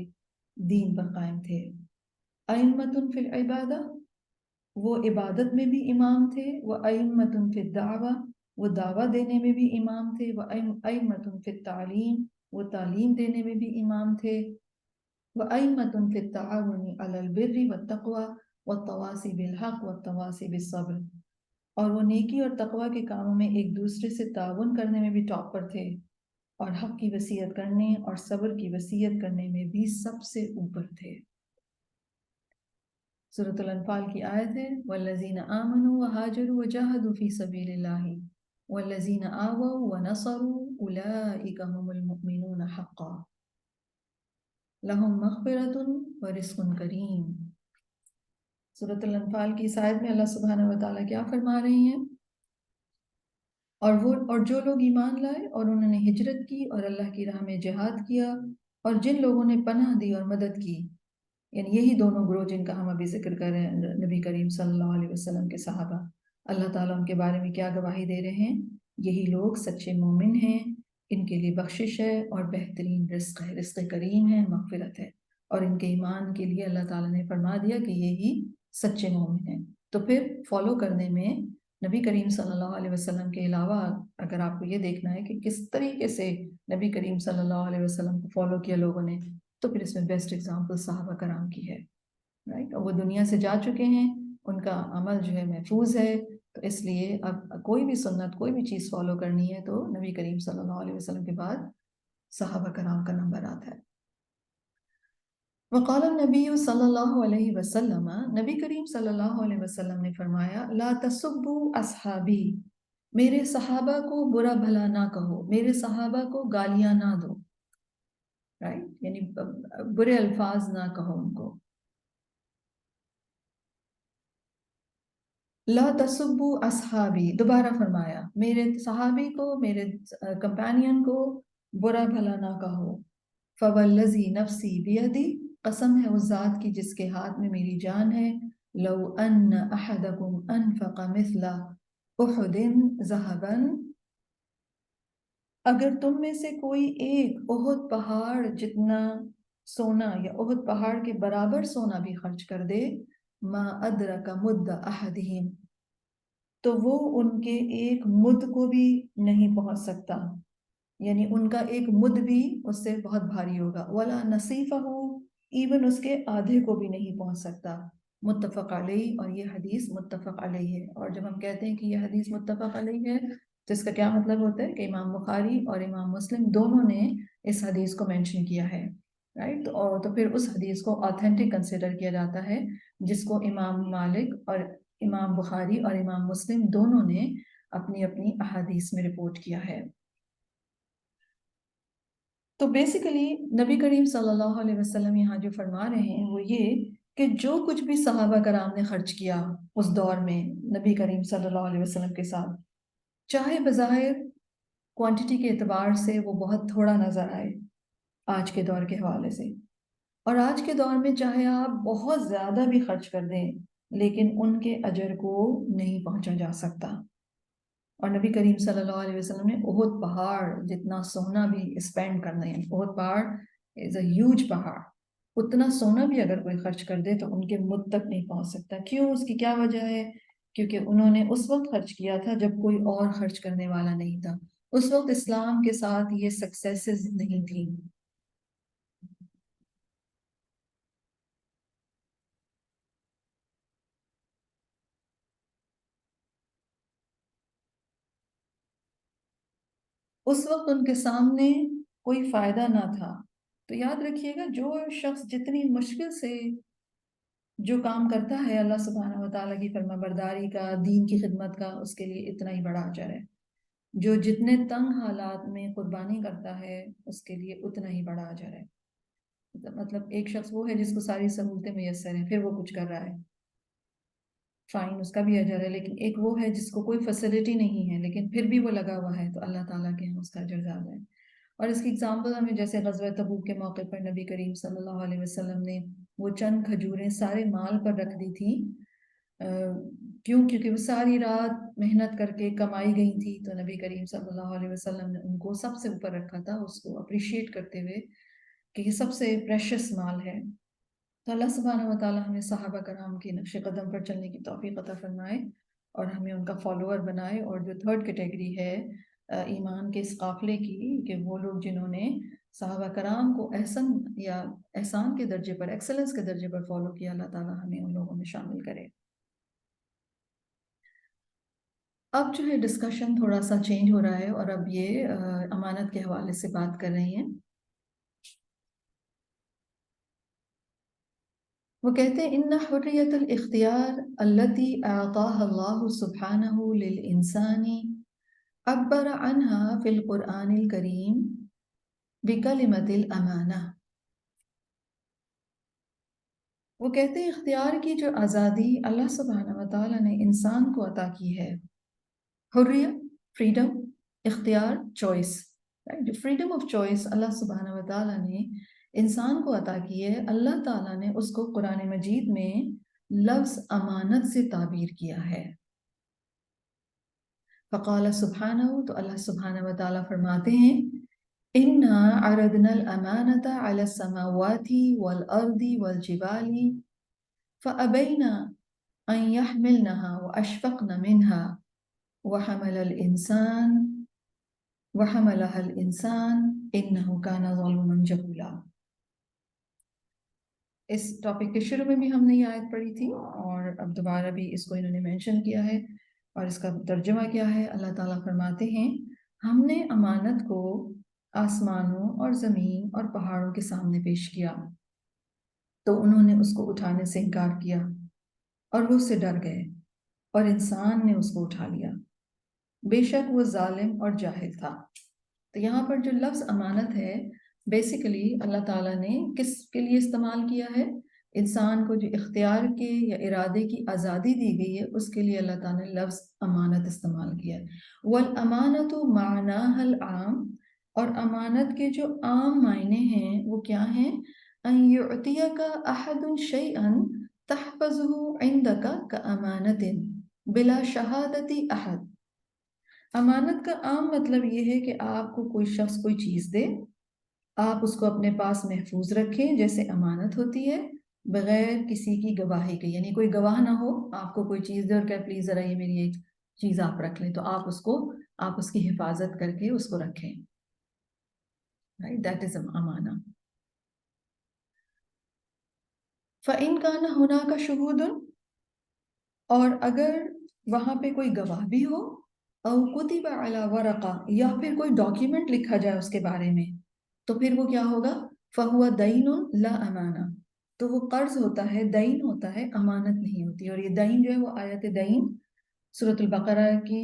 دین پر قائم تھے۔ أَئِمَّةٌ فِي الْعِبَادَةِ، وہ عبادت میں بھی امام تھے۔ وَأَئِمَّةٌ فِي الدَّعْوَةِ، وہ دعویٰ دینے میں بھی امام تھے۔ وَأَئِمَّةٌ فِي التَّعْلِيمِ، وہ تعلیم دینے میں بھی امام تھے۔ وَأَئِمَّةٌ فِي التَّعَاوُنِ عَلَى الْبِرِّ وَالتَّقْوَى وَالتَّوَاصِي بِالْحَقِّ وَالتَّوَاصِي بِالصَّبْرِ، اور وہ نیکی اور تقوی کے کاموں میں ایک دوسرے سے تعاون کرنے میں بھی ٹاپ پر تھے، اور حق کی وصیت کرنے اور صبر کی وصیت کرنے میں بھی سب سے اوپر تھے۔ سورۃ الانفال کی آیت ہے، والذین آمنوا وہاجروا وجاہدوا فی سبیل اللہ والذین آووا ونصروا اولئک هم المؤمنون حقا لہم مغفرۃ ورزق کریم۔ سورۃ الانفال کی اس آیت میں اللہ سبحانہ و تعالیٰ کیا فرما رہے ہیں؟ اور جو لوگ ایمان لائے اور انہوں نے ہجرت کی اور اللہ کی راہ میں جہاد کیا، اور جن لوگوں نے پناہ دی اور مدد کی، یعنی یہی دونوں گروہ جن کا ہم ابھی ذکر کر رہے ہیں، نبی کریم صلی اللہ علیہ وسلم کے صحابہ، اللہ تعالیٰ ان کے بارے میں کیا گواہی دے رہے ہیں؟ یہی لوگ سچے مومن ہیں، ان کے لیے بخشش ہے اور بہترین رزق ہے، رزق کریم ہے، مغفرت ہے، اور ان کے ایمان کے لیے اللہ تعالیٰ نے فرما دیا کہ یہی سچے مومن ہیں۔ تو پھر فالو کرنے میں نبی کریم صلی اللہ علیہ وسلم کے علاوہ اگر آپ کو یہ دیکھنا ہے کہ کس طریقے سے نبی کریم صلی اللہ علیہ وسلم کو فالو کیا لوگوں نے، تو پھر اس میں بیسٹ اگزامپل صحابہ کرام کی ہے، رائٹ؟ اور وہ دنیا سے جا چکے ہیں، ان کا عمل جو ہے محفوظ ہے، تو اس لیے اب کوئی بھی سنت، کوئی بھی چیز فالو کرنی ہے تو نبی کریم صلی اللہ علیہ وسلم کے بعد صحابہ کرام کا نمبر آتا ہے۔ وقال النبی صلی اللہ علیہ وسلم، نبی کریم صلی اللہ علیہ وسلم نے فرمایا، لا تسبوا اصحابی، میرے صحابہ کو برا بھلا نہ کہو، میرے صحابہ کو گالیاں نہ دو، رائٹ؟ یعنی برے الفاظ نہ کہو ان کو۔ لا تسبوا اصحابی، دوبارہ فرمایا میرے صحابی کو، میرے کمپینین کو برا بھلا نہ کہو۔ فوالذی نفسی بیدی، قسم ہے اس ذات کی جس کے ہاتھ میں میری جان ہے، لو ان احدکم انفق مثل احد ذہبا، اگر تم میں سے کوئی ایک احد پہاڑ جتنا سونا یا احد پہاڑ کے برابر سونا بھی خرچ کر دے، ما ادرک مد احدہم، تو وہ ان کے ایک مد کو بھی نہیں پہنچ سکتا، یعنی ان کا ایک مد بھی اس سے بہت بھاری ہوگا، ولا نصیفہ، ایون اس کے آدھے کو بھی نہیں پہنچ سکتا، متفق علیہ، اور یہ حدیث متفق علیہ ہے۔ اور جب ہم کہتے ہیں کہ یہ حدیث متفق علیہ ہے تو اس کا کیا مطلب ہوتا ہے کہ امام بخاری اور امام مسلم دونوں نے اس حدیث کو مینشن کیا ہے، رائٹ؟ تو پھر اس حدیث کو آتھینٹک کنسیڈر کیا جاتا ہے، جس کو امام مالک اور امام بخاری اور امام مسلم دونوں نے اپنی اپنی احادیث میں رپورٹ کیا ہے۔ تو بیسیکلی نبی کریم صلی اللہ علیہ وسلم یہاں جو فرما رہے ہیں وہ یہ کہ جو کچھ بھی صحابہ کرام نے خرچ کیا اس دور میں نبی کریم صلی اللہ علیہ وسلم کے ساتھ، چاہے بظاہر کوانٹٹی کے اعتبار سے وہ بہت تھوڑا نظر آئے آج کے دور کے حوالے سے، اور آج کے دور میں چاہے آپ بہت زیادہ بھی خرچ کر دیں لیکن ان کے اجر کو نہیں پہنچا جا سکتا۔ اور نبی کریم صلی اللہ علیہ وسلم نے احد پہاڑ جتنا سونا بھی اسپینڈ کرنا ہے، احد پہاڑ از اے ہیوج پہاڑ، اتنا سونا بھی اگر کوئی خرچ کر دے تو ان کے مد تک نہیں پہنچ سکتا۔ کیوں؟ اس کی کیا وجہ ہے؟ کیونکہ انہوں نے اس وقت خرچ کیا تھا جب کوئی اور خرچ کرنے والا نہیں تھا، اس وقت اسلام کے ساتھ یہ سکسیسز نہیں تھیں۔ اس وقت ان کے سامنے کوئی فائدہ نہ تھا۔ تو یاد رکھیے گا، جو شخص جتنی مشکل سے جو کام کرتا ہے اللہ سبحانہ و تعالیٰ کی فرما برداری کا، دین کی خدمت کا، اس کے لیے اتنا ہی بڑا اجر ہے۔ جو جتنے تنگ حالات میں قربانی کرتا ہے اس کے لیے اتنا ہی بڑا اجر ہے۔ مطلب ایک شخص وہ ہے جس کو ساری سہولتیں میسر ہیں پھر وہ کچھ کر رہا ہے، فائن، اس کا بھی اجر ہے، لیکن ایک وہ ہے جس کو کوئی فیسلٹی نہیں ہے لیکن پھر بھی وہ لگا ہوا ہے، تو اللہ تعالیٰ کے ہاں اس کا اجر زیادہ ہے۔ اور اس کی اگزامپل ہمیں جیسے غزوہ تبوک کے موقع پر نبی کریم صلی اللہ علیہ وسلم نے وہ چند کھجوریں سارے مال پر رکھ دی تھی، کیوں؟ کیونکہ وہ ساری رات محنت کر کے کمائی گئی تھی، تو نبی کریم صلی اللہ علیہ وسلم نے ان کو سب سے اوپر رکھا تھا، اس کو اپریشیٹ کرتے ہوئے کہ یہ سب سے پریشس مال ہے۔ تو اللہ سبحانہ و تعالیٰ ہمیں صحابہ کرام کے نقش قدم پر چلنے کی توفیق عطا فرمائے اور ہمیں ان کا فالوور بنائے۔ اور جو تھرڈ کیٹیگری ہے ایمان کے اس قافلے کی، کہ وہ لوگ جنہوں نے صحابہ کرام کو احسن یا احسان کے درجے پر، ایکسلنس کے درجے پر فالو کیا، اللہ تعالیٰ ہمیں ان لوگوں میں شامل کرے۔ اب جو ہے ڈسکشن تھوڑا سا چینج ہو رہا ہے، اور اب یہ امانت کے حوالے سے بات کر رہے ہیں۔ وہ کہتے ہیں ان حریت الاختیار التي اعطاها الله سبحانه للانسان عبر عنها في القرآن الكريم بکلمۃ الامانہ۔ وہ کہتے ہیں اختیار کی جو آزادی اللہ سبحانہ و تعالیٰ نے انسان کو عطا کی ہے، حریت، فریڈم، اختیار، چوائس، جو فریڈم آف چوائس اللہ سبحانہ و تعالیٰ نے انسان کو عطا کی ہے، اللہ تعالیٰ نے اس کو قرآن مجید میں لفظ امانت سے تعبیر کیا ہے۔ فقال سبحانہ، تو اللہ سبحانہ و تعالیٰ فرماتے ہیں اِنَّا عَرَضْنَا الْأَمَانَةَ عَلَى السَّمَاوَاتِ وَالْأَرْضِ وَالْجِبَالِ فَأَبَيْنَ أَنْ يَحْمِلْنَهَا وَأَشْفَقْنَ مِنْهَا وَحَمَلَهَا الْإِنسَانُ إِنَّهُ كَانَ ظَلُومًا جَهُولًا۔ اس ٹاپک کے شروع میں بھی ہم نے یہ آیت پڑھی تھی، اور اب دوبارہ بھی اس کو انہوں نے مینشن کیا ہے، اور اس کا ترجمہ کیا ہے؟ اللہ تعالیٰ فرماتے ہیں ہم نے امانت کو آسمانوں اور زمین اور پہاڑوں کے سامنے پیش کیا، تو انہوں نے اس کو اٹھانے سے انکار کیا اور وہ اس سے ڈر گئے، اور انسان نے اس کو اٹھا لیا، بے شک وہ ظالم اور جاہل تھا۔ تو یہاں پر جو لفظ امانت ہے بیسیکلی اللہ تعالیٰ نے کس کے لیے استعمال کیا ہے؟ انسان کو جو اختیار کے یا ارادے کی آزادی دی گئی ہے اس کے لیے اللہ تعالیٰ نے لفظ امانت استعمال کیا ہے۔ وَالْأَمَانَةُ مَعْنَاهَا الْعَامُ، اور امانت کے جو عام معنی ہیں وہ کیا ہیں؟ أَن يُعْطِيَكَ أَحَدٌ شَيْئًا تَحْفَظُهُ عِنْدَكَ كَأَمَانَةٍ بِلَا شَهَادَةِ أَحَدٍ۔ امانت کا عام مطلب یہ ہے کہ آپ کو کوئی شخص کوئی چیز دے، آپ اس کو اپنے پاس محفوظ رکھیں جیسے امانت ہوتی ہے، بغیر کسی کی گواہی کے، یعنی کوئی گواہ نہ ہو، آپ کو کوئی چیز دے اور کہ پلیز ذرا یہ میری ایک چیز آپ رکھ لیں، تو آپ اس کی حفاظت کر کے اس کو رکھیں، رائٹ، دیٹ از امانہ۔ فَإِنْ كَانَ هُنَاكَ شُهُودٌ، اور اگر وہاں پہ کوئی گواہ بھی ہو، او کتب علی ورقہ، یا پھر کوئی ڈاکیومنٹ لکھا جائے اس کے بارے میں، تو پھر وہ کیا ہوگا؟ فَهُوَ دَيْنٌ لَا أَمَانَةٌ، تو وہ قرض ہوتا ہے، دین ہوتا ہے، امانت نہیں ہوتی. اور یہ دین جو ہے وہ آیت دین سورۃ البقرہ کی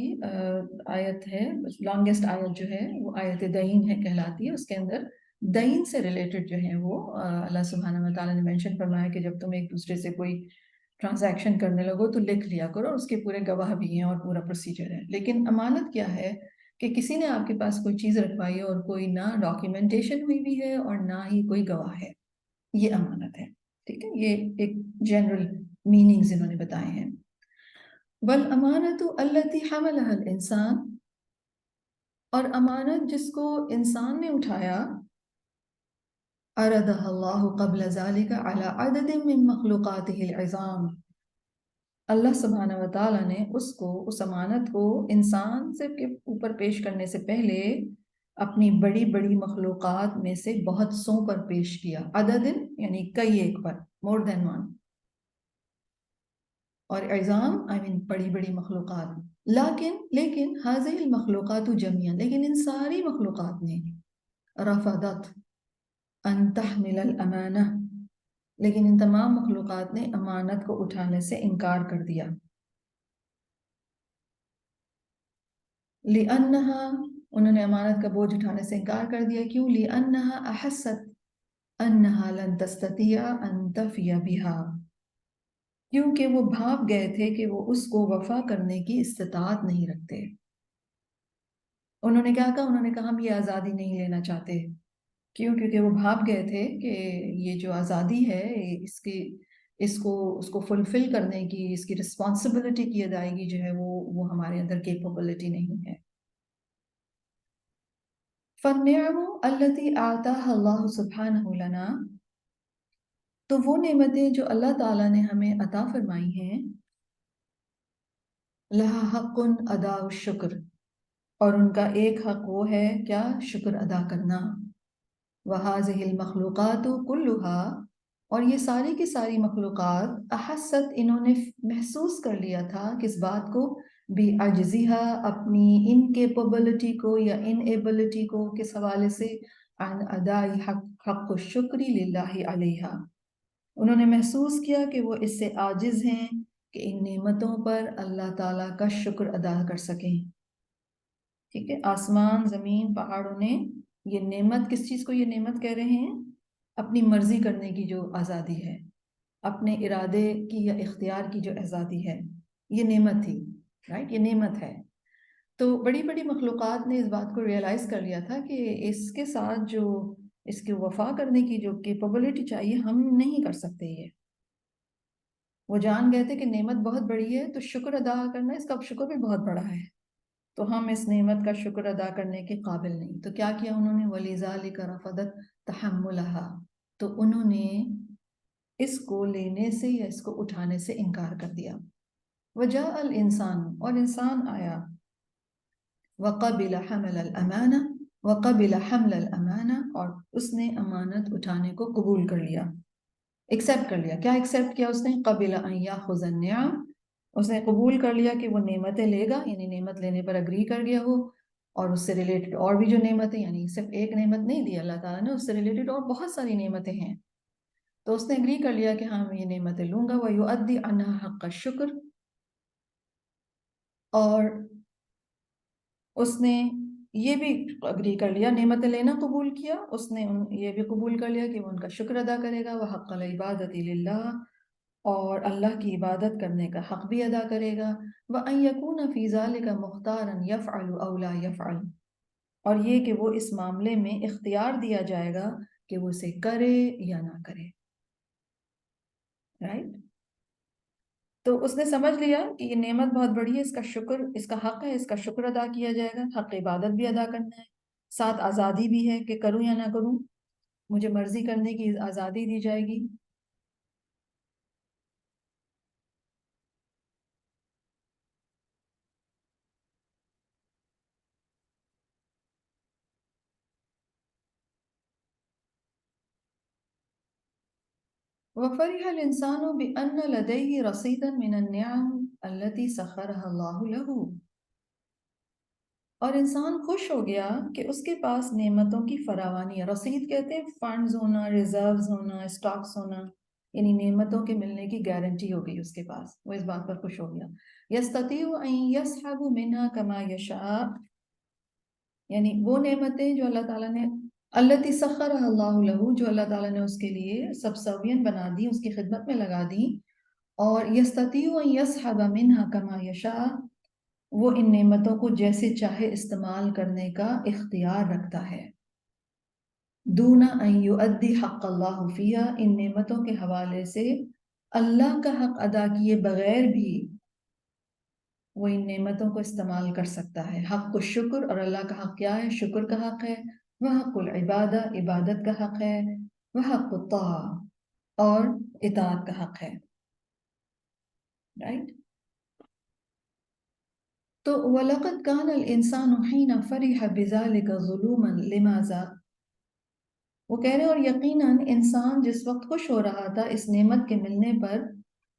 آیت ہے، لانگسٹ آیت جو ہے وہ آیت دین ہے کہلاتی ہے. اس کے اندر دین سے ریلیٹڈ جو ہے وہ اللہ سبحانہ و تعالیٰ نے مینشن فرمایا کہ جب تم ایک دوسرے سے کوئی ٹرانزیکشن کرنے لگو تو لکھ لیا کرو، اور اس کے پورے گواہ بھی ہیں اور پورا پروسیجر ہے. لیکن امانت کیا ہے کہ کسی نے آپ کے پاس کوئی چیز رکھوائی ہے اور کوئی نہ ڈاکیومنٹیشن ہوئی بھی ہے اور نہ ہی کوئی گواہ ہے، یہ امانت ہے. ٹھیک ہے، یہ ایک جنرل میننگز انہوں نے بتائے ہیں. والامانت التي حملها الانسان، اور امانت جس کو انسان نے اٹھایا، اردها اللہ قبل ذلك على عدد من مخلوقاته العظام، اللہ سبحانہ و تعالیٰ نے اس امانت کو انسان سے کے اوپر پیش کرنے سے پہلے اپنی بڑی بڑی مخلوقات میں سے بہت سوں پر پیش کیا. عدد یعنی کئی ایک پر، مور دین ون، اور عظام آئی مین بڑی بڑی مخلوقات. لیکن حاضر المخلوقات جميعا، لیکن ان ساری مخلوقات نے رفضت ان تحمل الامانہ، لیکن ان تمام مخلوقات نے امانت کو اٹھانے سے انکار کر دیا. لِأَنَّهَا، انہوں نے امانت کا بوجھ اٹھانے سے انکار کر دیا. کیوں؟ لِأَنَّهَا أَحَسَّتْ أَنَّهَا لَن تَسْتَطِيعَ أَن تَفِيَ بِهَا، کیونکہ وہ بھاپ گئے تھے کہ وہ اس کو وفا کرنے کی استطاعت نہیں رکھتے. انہوں نے کیا کہا؟ انہوں نے کہا ہم یہ آزادی نہیں لینا چاہتے. کیوں؟ کیونکہ وہ بھاپ گئے تھے کہ یہ جو آزادی ہے اس کو فلفل کرنے کی، اس کی رسپانسبلٹی کی ادائیگی جو ہے وہ ہمارے اندر کیپبلٹی نہیں ہے. فَالنِّعَمُ الَّتِي أَعْطَاهَا اللَّهُ سُبْحَانَهُ لَنَا، تو وہ نعمتیں جو اللہ تعالیٰ نے ہمیں عطا فرمائی ہیں، لَهَا حَقٌّ أَدَاءُ الشُّكْرِ، اور ان کا ایک حق وہ ہے کیا؟ شکر ادا کرنا. وَهَذِهِ الْمَخْلُوقَاتُ كُلُّهَا، اور یہ ساری کی ساری مخلوقات، احست، انہوں نے محسوس کر لیا تھا کس بات کو؟ بعجزها، اپنی انکیپبلٹی کو یا انیبلٹی کو، کس حوالے سے؟ عن ادائی حق الشکر للہ علیہا، انہوں نے محسوس کیا کہ وہ اس سے عاجز ہیں کہ ان نعمتوں پر اللہ تعالیٰ کا شکر ادا کر سکیں. ٹھیک ہے، آسمان، زمین، پہاڑوں نے یہ نعمت، کس چیز کو یہ نعمت کہہ رہے ہیں؟ اپنی مرضی کرنے کی جو آزادی ہے، اپنے ارادے کی یا اختیار کی جو آزادی ہے، یہ نعمت تھی. رائٹ، یہ نعمت ہے. تو بڑی بڑی مخلوقات نے اس بات کو ریئلائز کر لیا تھا کہ اس کے ساتھ جو اس کی وفا کرنے کی جو کیپبلٹی چاہیے ہم نہیں کر سکتے. یہ وہ جان گئے تھے کہ نعمت بہت بڑی ہے، تو شکر ادا کرنا، اس کا شکر بھی بہت بڑا ہے، تو ہم اس نعمت کا شکر ادا کرنے کے قابل نہیں. تو کیا کیا انہوں نے؟ وَلِذَلِكَ رَفَضَتْ تَحَمُّلَهَا، تو انہوں نے اس کو لینے سے یا اس کو اٹھانے سے انکار کر دیا. وَجَاءَ الْإِنسَانُ، اور انسان آیا. وَقَبِلَ حَمْلَ الْأَمَانَةِ، وَقَبِلَ حَمْلَ الْأَمَانَةِ، اور اس نے امانت اٹھانے کو قبول کر لیا، ایکسیپٹ کر لیا. کیا ایکسیپٹ کیا اس نے؟ قَبِلَ أَن يَأْخُذَ النِّعَمَ، اس نے قبول کر لیا کہ وہ نعمتیں لے گا، یعنی نعمت لینے پر اگری کر گیا ہو. اور اس سے ریلیٹڈ اور بھی جو نعمتیں، یعنی صرف ایک نعمت نہیں دی اللہ تعالیٰ نے، اس سے ریلیٹڈ اور بہت ساری نعمتیں ہیں. تو اس نے اگری کر لیا کہ ہاں میں یہ نعمتیں لوں گا. وَيُؤَدِّ عَنْهَا حَقَّ الشُّكْرِ، اور اس نے یہ بھی اگری کر لیا، نعمتیں لینا قبول کیا، اس نے یہ بھی قبول کر لیا کہ وہ ان کا شکر ادا کرے گا. وَحَقَّ الْعِبَادَةِ لِلَّهِ، اور اللہ کی عبادت کرنے کا حق بھی ادا کرے گا. وَأَن يَكُونَ فِي ذَلِكَ مُخْتَارًا يَفْعَلُ أَوْ لَا يَفْعَلُ، اور یہ کہ وہ اس معاملے میں اختیار دیا جائے گا کہ وہ اسے کرے یا نہ کرے. رائٹ، تو اس نے سمجھ لیا کہ یہ نعمت بہت بڑی ہے، اس کا شکر، اس کا حق ہے، اس کا شکر ادا کیا جائے گا. حق عبادت بھی ادا کرنا ہے، ساتھ آزادی بھی ہے کہ کروں یا نہ کروں، مجھے مرضی کرنے کی آزادی دی جائے گی. وفرح الإنسان بأن لديه رصيدا من النعم التي سخرها الله له، اور انسان خوش ہو گیا کہ اس کے پاس نعمتوں کی فراوانی ہے. رصید کہتے ہیں فنڈز ہونا، ریزروز ہونا، اسٹاکس ہونا، یعنی نعمتوں کے ملنے کی گارنٹی ہو گئی اس کے پاس. وہ اس بات پر خوش ہو گیا. يستطيع أن يسحب منها كما يشاء، یعنی وہ نعمتیں جو اللہ تعالیٰ نے التي سخرها اللہ له، جو اللہ تعالیٰ نے اس کے لیے سبسروینٹ بنا دی، اس کی خدمت میں لگا دی. اور يستطيع أن يسحب منها كما يشاء، وہ ان نعمتوں کو جیسے چاہے استعمال کرنے کا اختیار رکھتا ہے. دون ان يؤدي حق اللہ فیہا، ان نعمتوں کے حوالے سے اللہ کا حق ادا کیے بغیر بھی وہ ان نعمتوں کو استعمال کر سکتا ہے. حق الشکر، اور اللہ کا حق کیا ہے؟ شکر کا حق ہے. وہ حق العبادہ، عبادت کا حق ہے. وہ حق الطاعہ، اور اطاعت کا حق ہے. رائٹ؟ تو وَلَقَدْ كَانَ الْإِنسَانُ حِينَ فَرِحَ بِذَلِكَ ظُلُومًا لِمَاذَا، وہ کہہ رہے ہیں اور یقیناً انسان جس وقت خوش ہو رہا تھا اس نعمت کے ملنے پر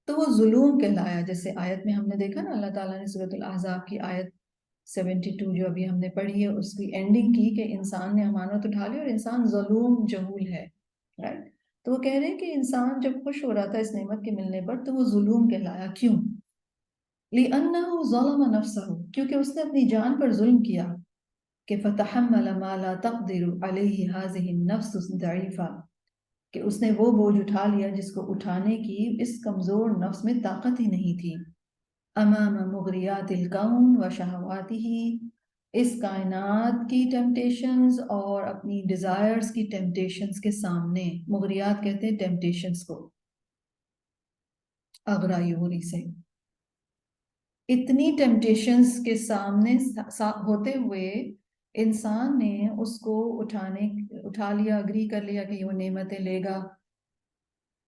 تو وہ ظلم کہلایا. جیسے آیت میں ہم نے دیکھا نا، اللہ تعالیٰ نے سورۃ الاحزاب کی آیت 72 جو ابھی ہم نے پڑھی ہے اس کی اینڈنگ کی کہ انسان نے امانت اٹھا لی اور انسان ظلوم جہول ہے. رائٹ؟ تو وہ کہہ رہے ہیں کہ انسان جب خوش ہو رہا تھا اس نعمت کے ملنے پر تو وہ ظلم کہلایا. کیوں؟ لِأَنَّهُ ظَلَمَ نَفْسَهُ، کیونکہ اس نے اپنی جان پر ظلم کیا. کہ فَتَحَمَّلَ مَا لَا تَقْدِرُ عَلَيْهِ هَذِهِ النَّفْسُ الضَّعِيفَةُ، کہ اس نے وہ بوجھ اٹھا لیا جس کو اٹھانے کی اس کمزور نفس میں طاقت ہی نہیں تھی. امام مغریات الکون و شہواته، اس کائنات کی ٹیمپٹیشنز اور اپنی ڈیزائرز کی ٹیمپٹیشنز کے سامنے. مغریات کہتے ہیں ٹیمپٹیشنز کو، اغرا یوری سے. اتنی ٹیمپٹیشنز کے سامنے ہوتے ہوئے انسان نے اس کو اٹھا لیا، اگری کر لیا کہ وہ نعمتیں لے گا.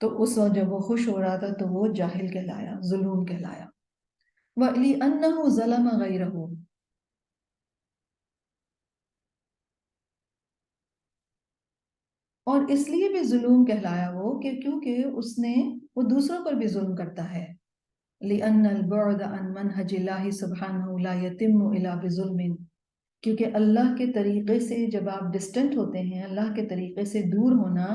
تو اس وقت جب وہ خوش ہو رہا تھا تو وہ جاہل کہلایا، ظلوم کہلایا. وَلِأَنَّهُ ظَلَمَ غَيْرَهُ، اور اس لیے بھی ظلم کہلایا وہ کہ کیونکہ اس نے وہ دوسروں پر بھی ظلم کرتا ہے. لِأَنَّ الْبُعْدَ عَنْ مَنْهَجِ اللَّهِ سُبْحَانَهُ لَا يَتِمُّ إِلَّا بِظُلْمٍ، کیونکہ اللہ کے طریقے سے جب آپ ڈسٹنٹ ہوتے ہیں، اللہ کے طریقے سے دور ہونا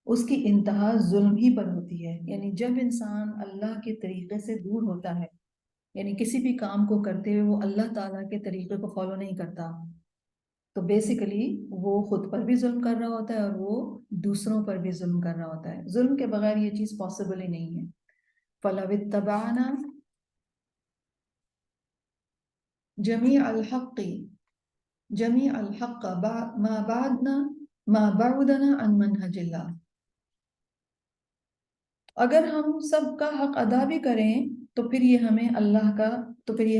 اس کی انتہا ظلم ہی پر ہوتی ہے. یعنی جب انسان اللہ کے طریقے سے دور ہوتا ہے، یعنی کسی بھی کام کو کرتے ہوئے وہ اللہ تعالیٰ کے طریقے کو فالو نہیں کرتا، تو بیسیکلی وہ خود پر بھی ظلم کر رہا ہوتا ہے اور وہ دوسروں پر بھی ظلم کر رہا ہوتا ہے. ظلم کے بغیر یہ چیز پاسبل ہی نہیں ہے. فَلَوِ اتَّبَعْنَا جَمِيعَ الْحَقَّ مَا بَعُدَنَا عَنْ مَنْهَجِ اللَّهِ، اگر ہم سب کا حق ادا بھی کریں تو پھر یہ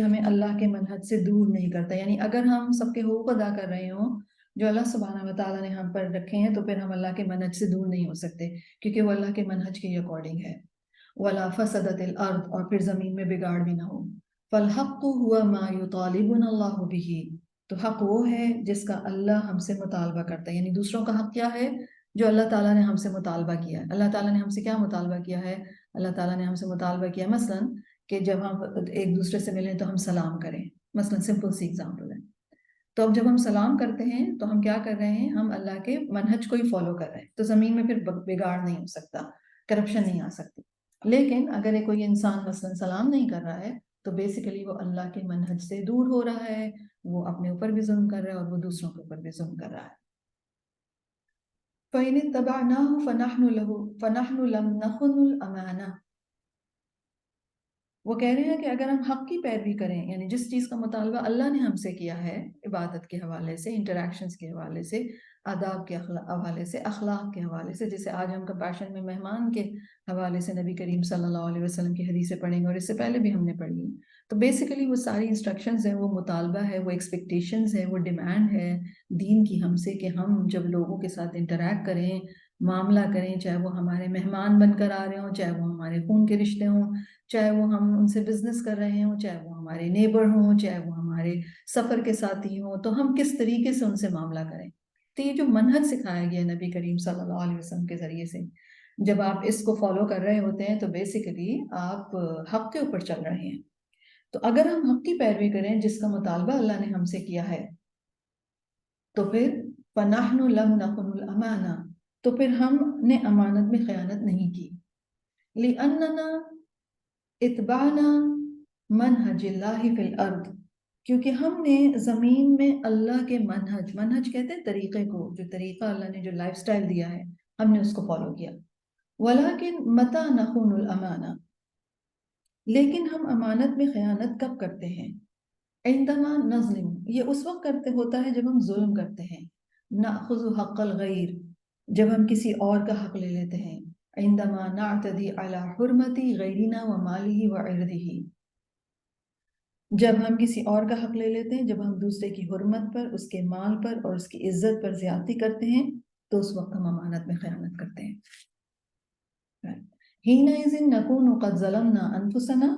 ہمیں اللہ کے منہج سے دور نہیں کرتا. یعنی اگر ہم سب کے حقوق ادا کر رہے ہوں جو اللہ سبحانہ و تعالیٰ نے ہم پر رکھے ہیں تو پھر ہم اللہ کے منہج سے دور نہیں ہو سکتے، کیونکہ وہ اللہ کے منہج کے اکارڈنگ ہے. وَلَا فَسَدَتِ الْأَرْض، اور پھر زمین میں بگاڑ بھی نہ ہو. فَالْحَقُّ هُوَ مَا يُطَالِبُنَا اللَّهُ بِهِ، تو حق وہ ہے جس کا اللہ ہم سے مطالبہ کرتا ہے. یعنی دوسروں کا حق کیا ہے؟ جو اللہ تعالیٰ نے ہم سے مطالبہ کیا ہے. اللہ تعالیٰ نے ہم سے کیا مطالبہ کیا ہے؟ اللہ تعالیٰ نے ہم سے مطالبہ کیا مثلا کہ جب ہم ایک دوسرے سے ملیں تو ہم سلام کریں. مثلا سمپل سی ایگزامپل ہے. تو اب جب ہم سلام کرتے ہیں تو ہم کیا کر رہے ہیں؟ ہم اللہ کے منہج کو ہی فالو کر رہے ہیں. تو زمین میں پھر بگاڑ نہیں ہو سکتا، کرپشن نہیں آ سکتی. لیکن اگر کوئی انسان مثلا سلام نہیں کر رہا ہے تو بیسیکلی وہ اللہ کے منہج سے دور ہو رہا ہے، وہ اپنے اوپر بھی ظلم کر رہا ہے اور وہ دوسروں کے اوپر بھی ظلم کر رہا ہے. فَإِنِ اتَّبَعْنَاهُ فَنَحْنُ لَمْ نَخُنُ الْأَمَانَةَ، وہ کہہ رہے ہیں کہ اگر ہم حق کی پیروی کریں، یعنی جس چیز کا مطالبہ اللہ نے ہم سے کیا ہے عبادت کے حوالے سے، انٹریکشنز کے حوالے سے، آداب کے حوالے سے، اخلاق کے حوالے سے، جیسے آج ہم کمپیشن میں مہمان کے حوالے سے نبی کریم صلی اللہ علیہ وسلم کی حدیثیں پڑھیں گے اور اس سے پہلے بھی ہم نے پڑھی. تو بیسیکلی وہ ساری انسٹرکشنز ہیں، وہ مطالبہ ہے، وہ ایکسپیکٹیشنز ہے، وہ ڈیمانڈ ہے دین کی ہم سے کہ ہم جب لوگوں کے ساتھ انٹریکٹ کریں، معاملہ کریں، چاہے وہ ہمارے مہمان بن کر آ رہے ہوں، چاہے وہ ہمارے خون کے رشتے ہوں، چاہے وہ ہم ان سے بزنس کر رہے ہوں، چاہے وہ ہمارے نیبر ہوں، چاہے وہ ہمارے سفر کے ساتھی ہوں، تو ہم کس طریقے سے ان سے معاملہ کریں. تو یہ جو منہج سکھایا گیا نبی کریم صلی اللہ علیہ وسلم کے ذریعے سے جب آپ اس کو فالو کر رہے ہوتے ہیں تو بیسیکلی آپ حق کے اوپر چل رہے ہیں. تو اگر ہم حق کی پیروی کریں جس کا مطالبہ اللہ نے ہم سے کیا ہے تو پھر فَنَحْنُ لَمْ نَخُنُ الْأَمَانَةَ، تو پھر ہم نے امانت میں خیانت نہیں کی. لِأَنَّنَا اتبعنا منہج اللہ فی الارض، کیونکہ ہم نے زمین میں اللہ کے منہج کہتے ہیں طریقے کو، جو طریقہ اللہ نے جو لائف سٹائل دیا ہے ہم نے اس کو فالو کیا. وَلَكِنْ مَتَى نَخُونُ الْأَمَانَةَ، لیکن ہم امانت میں خیانت کب کرتے ہیں؟ عندما نظلم، یہ اس وقت ہوتا ہے جب ہم ظلم کرتے ہیں. نأخذ حق الغیر، جب ہم کسی اور کا حق لے لیتے ہیں. عندما نعتدی علی حرمت غیرنا ومالہ وعرضہ، جب ہم کسی اور کا حق لے لیتے ہیں، جب ہم دوسرے کی حرمت پر، اس کے مال پر اور اس کی عزت پر زیادتی کرتے ہیں تو اس وقت ہم امانت میں خیانت کرتے ہیں. حینئذ نکون قد ظلمنا انفسنا،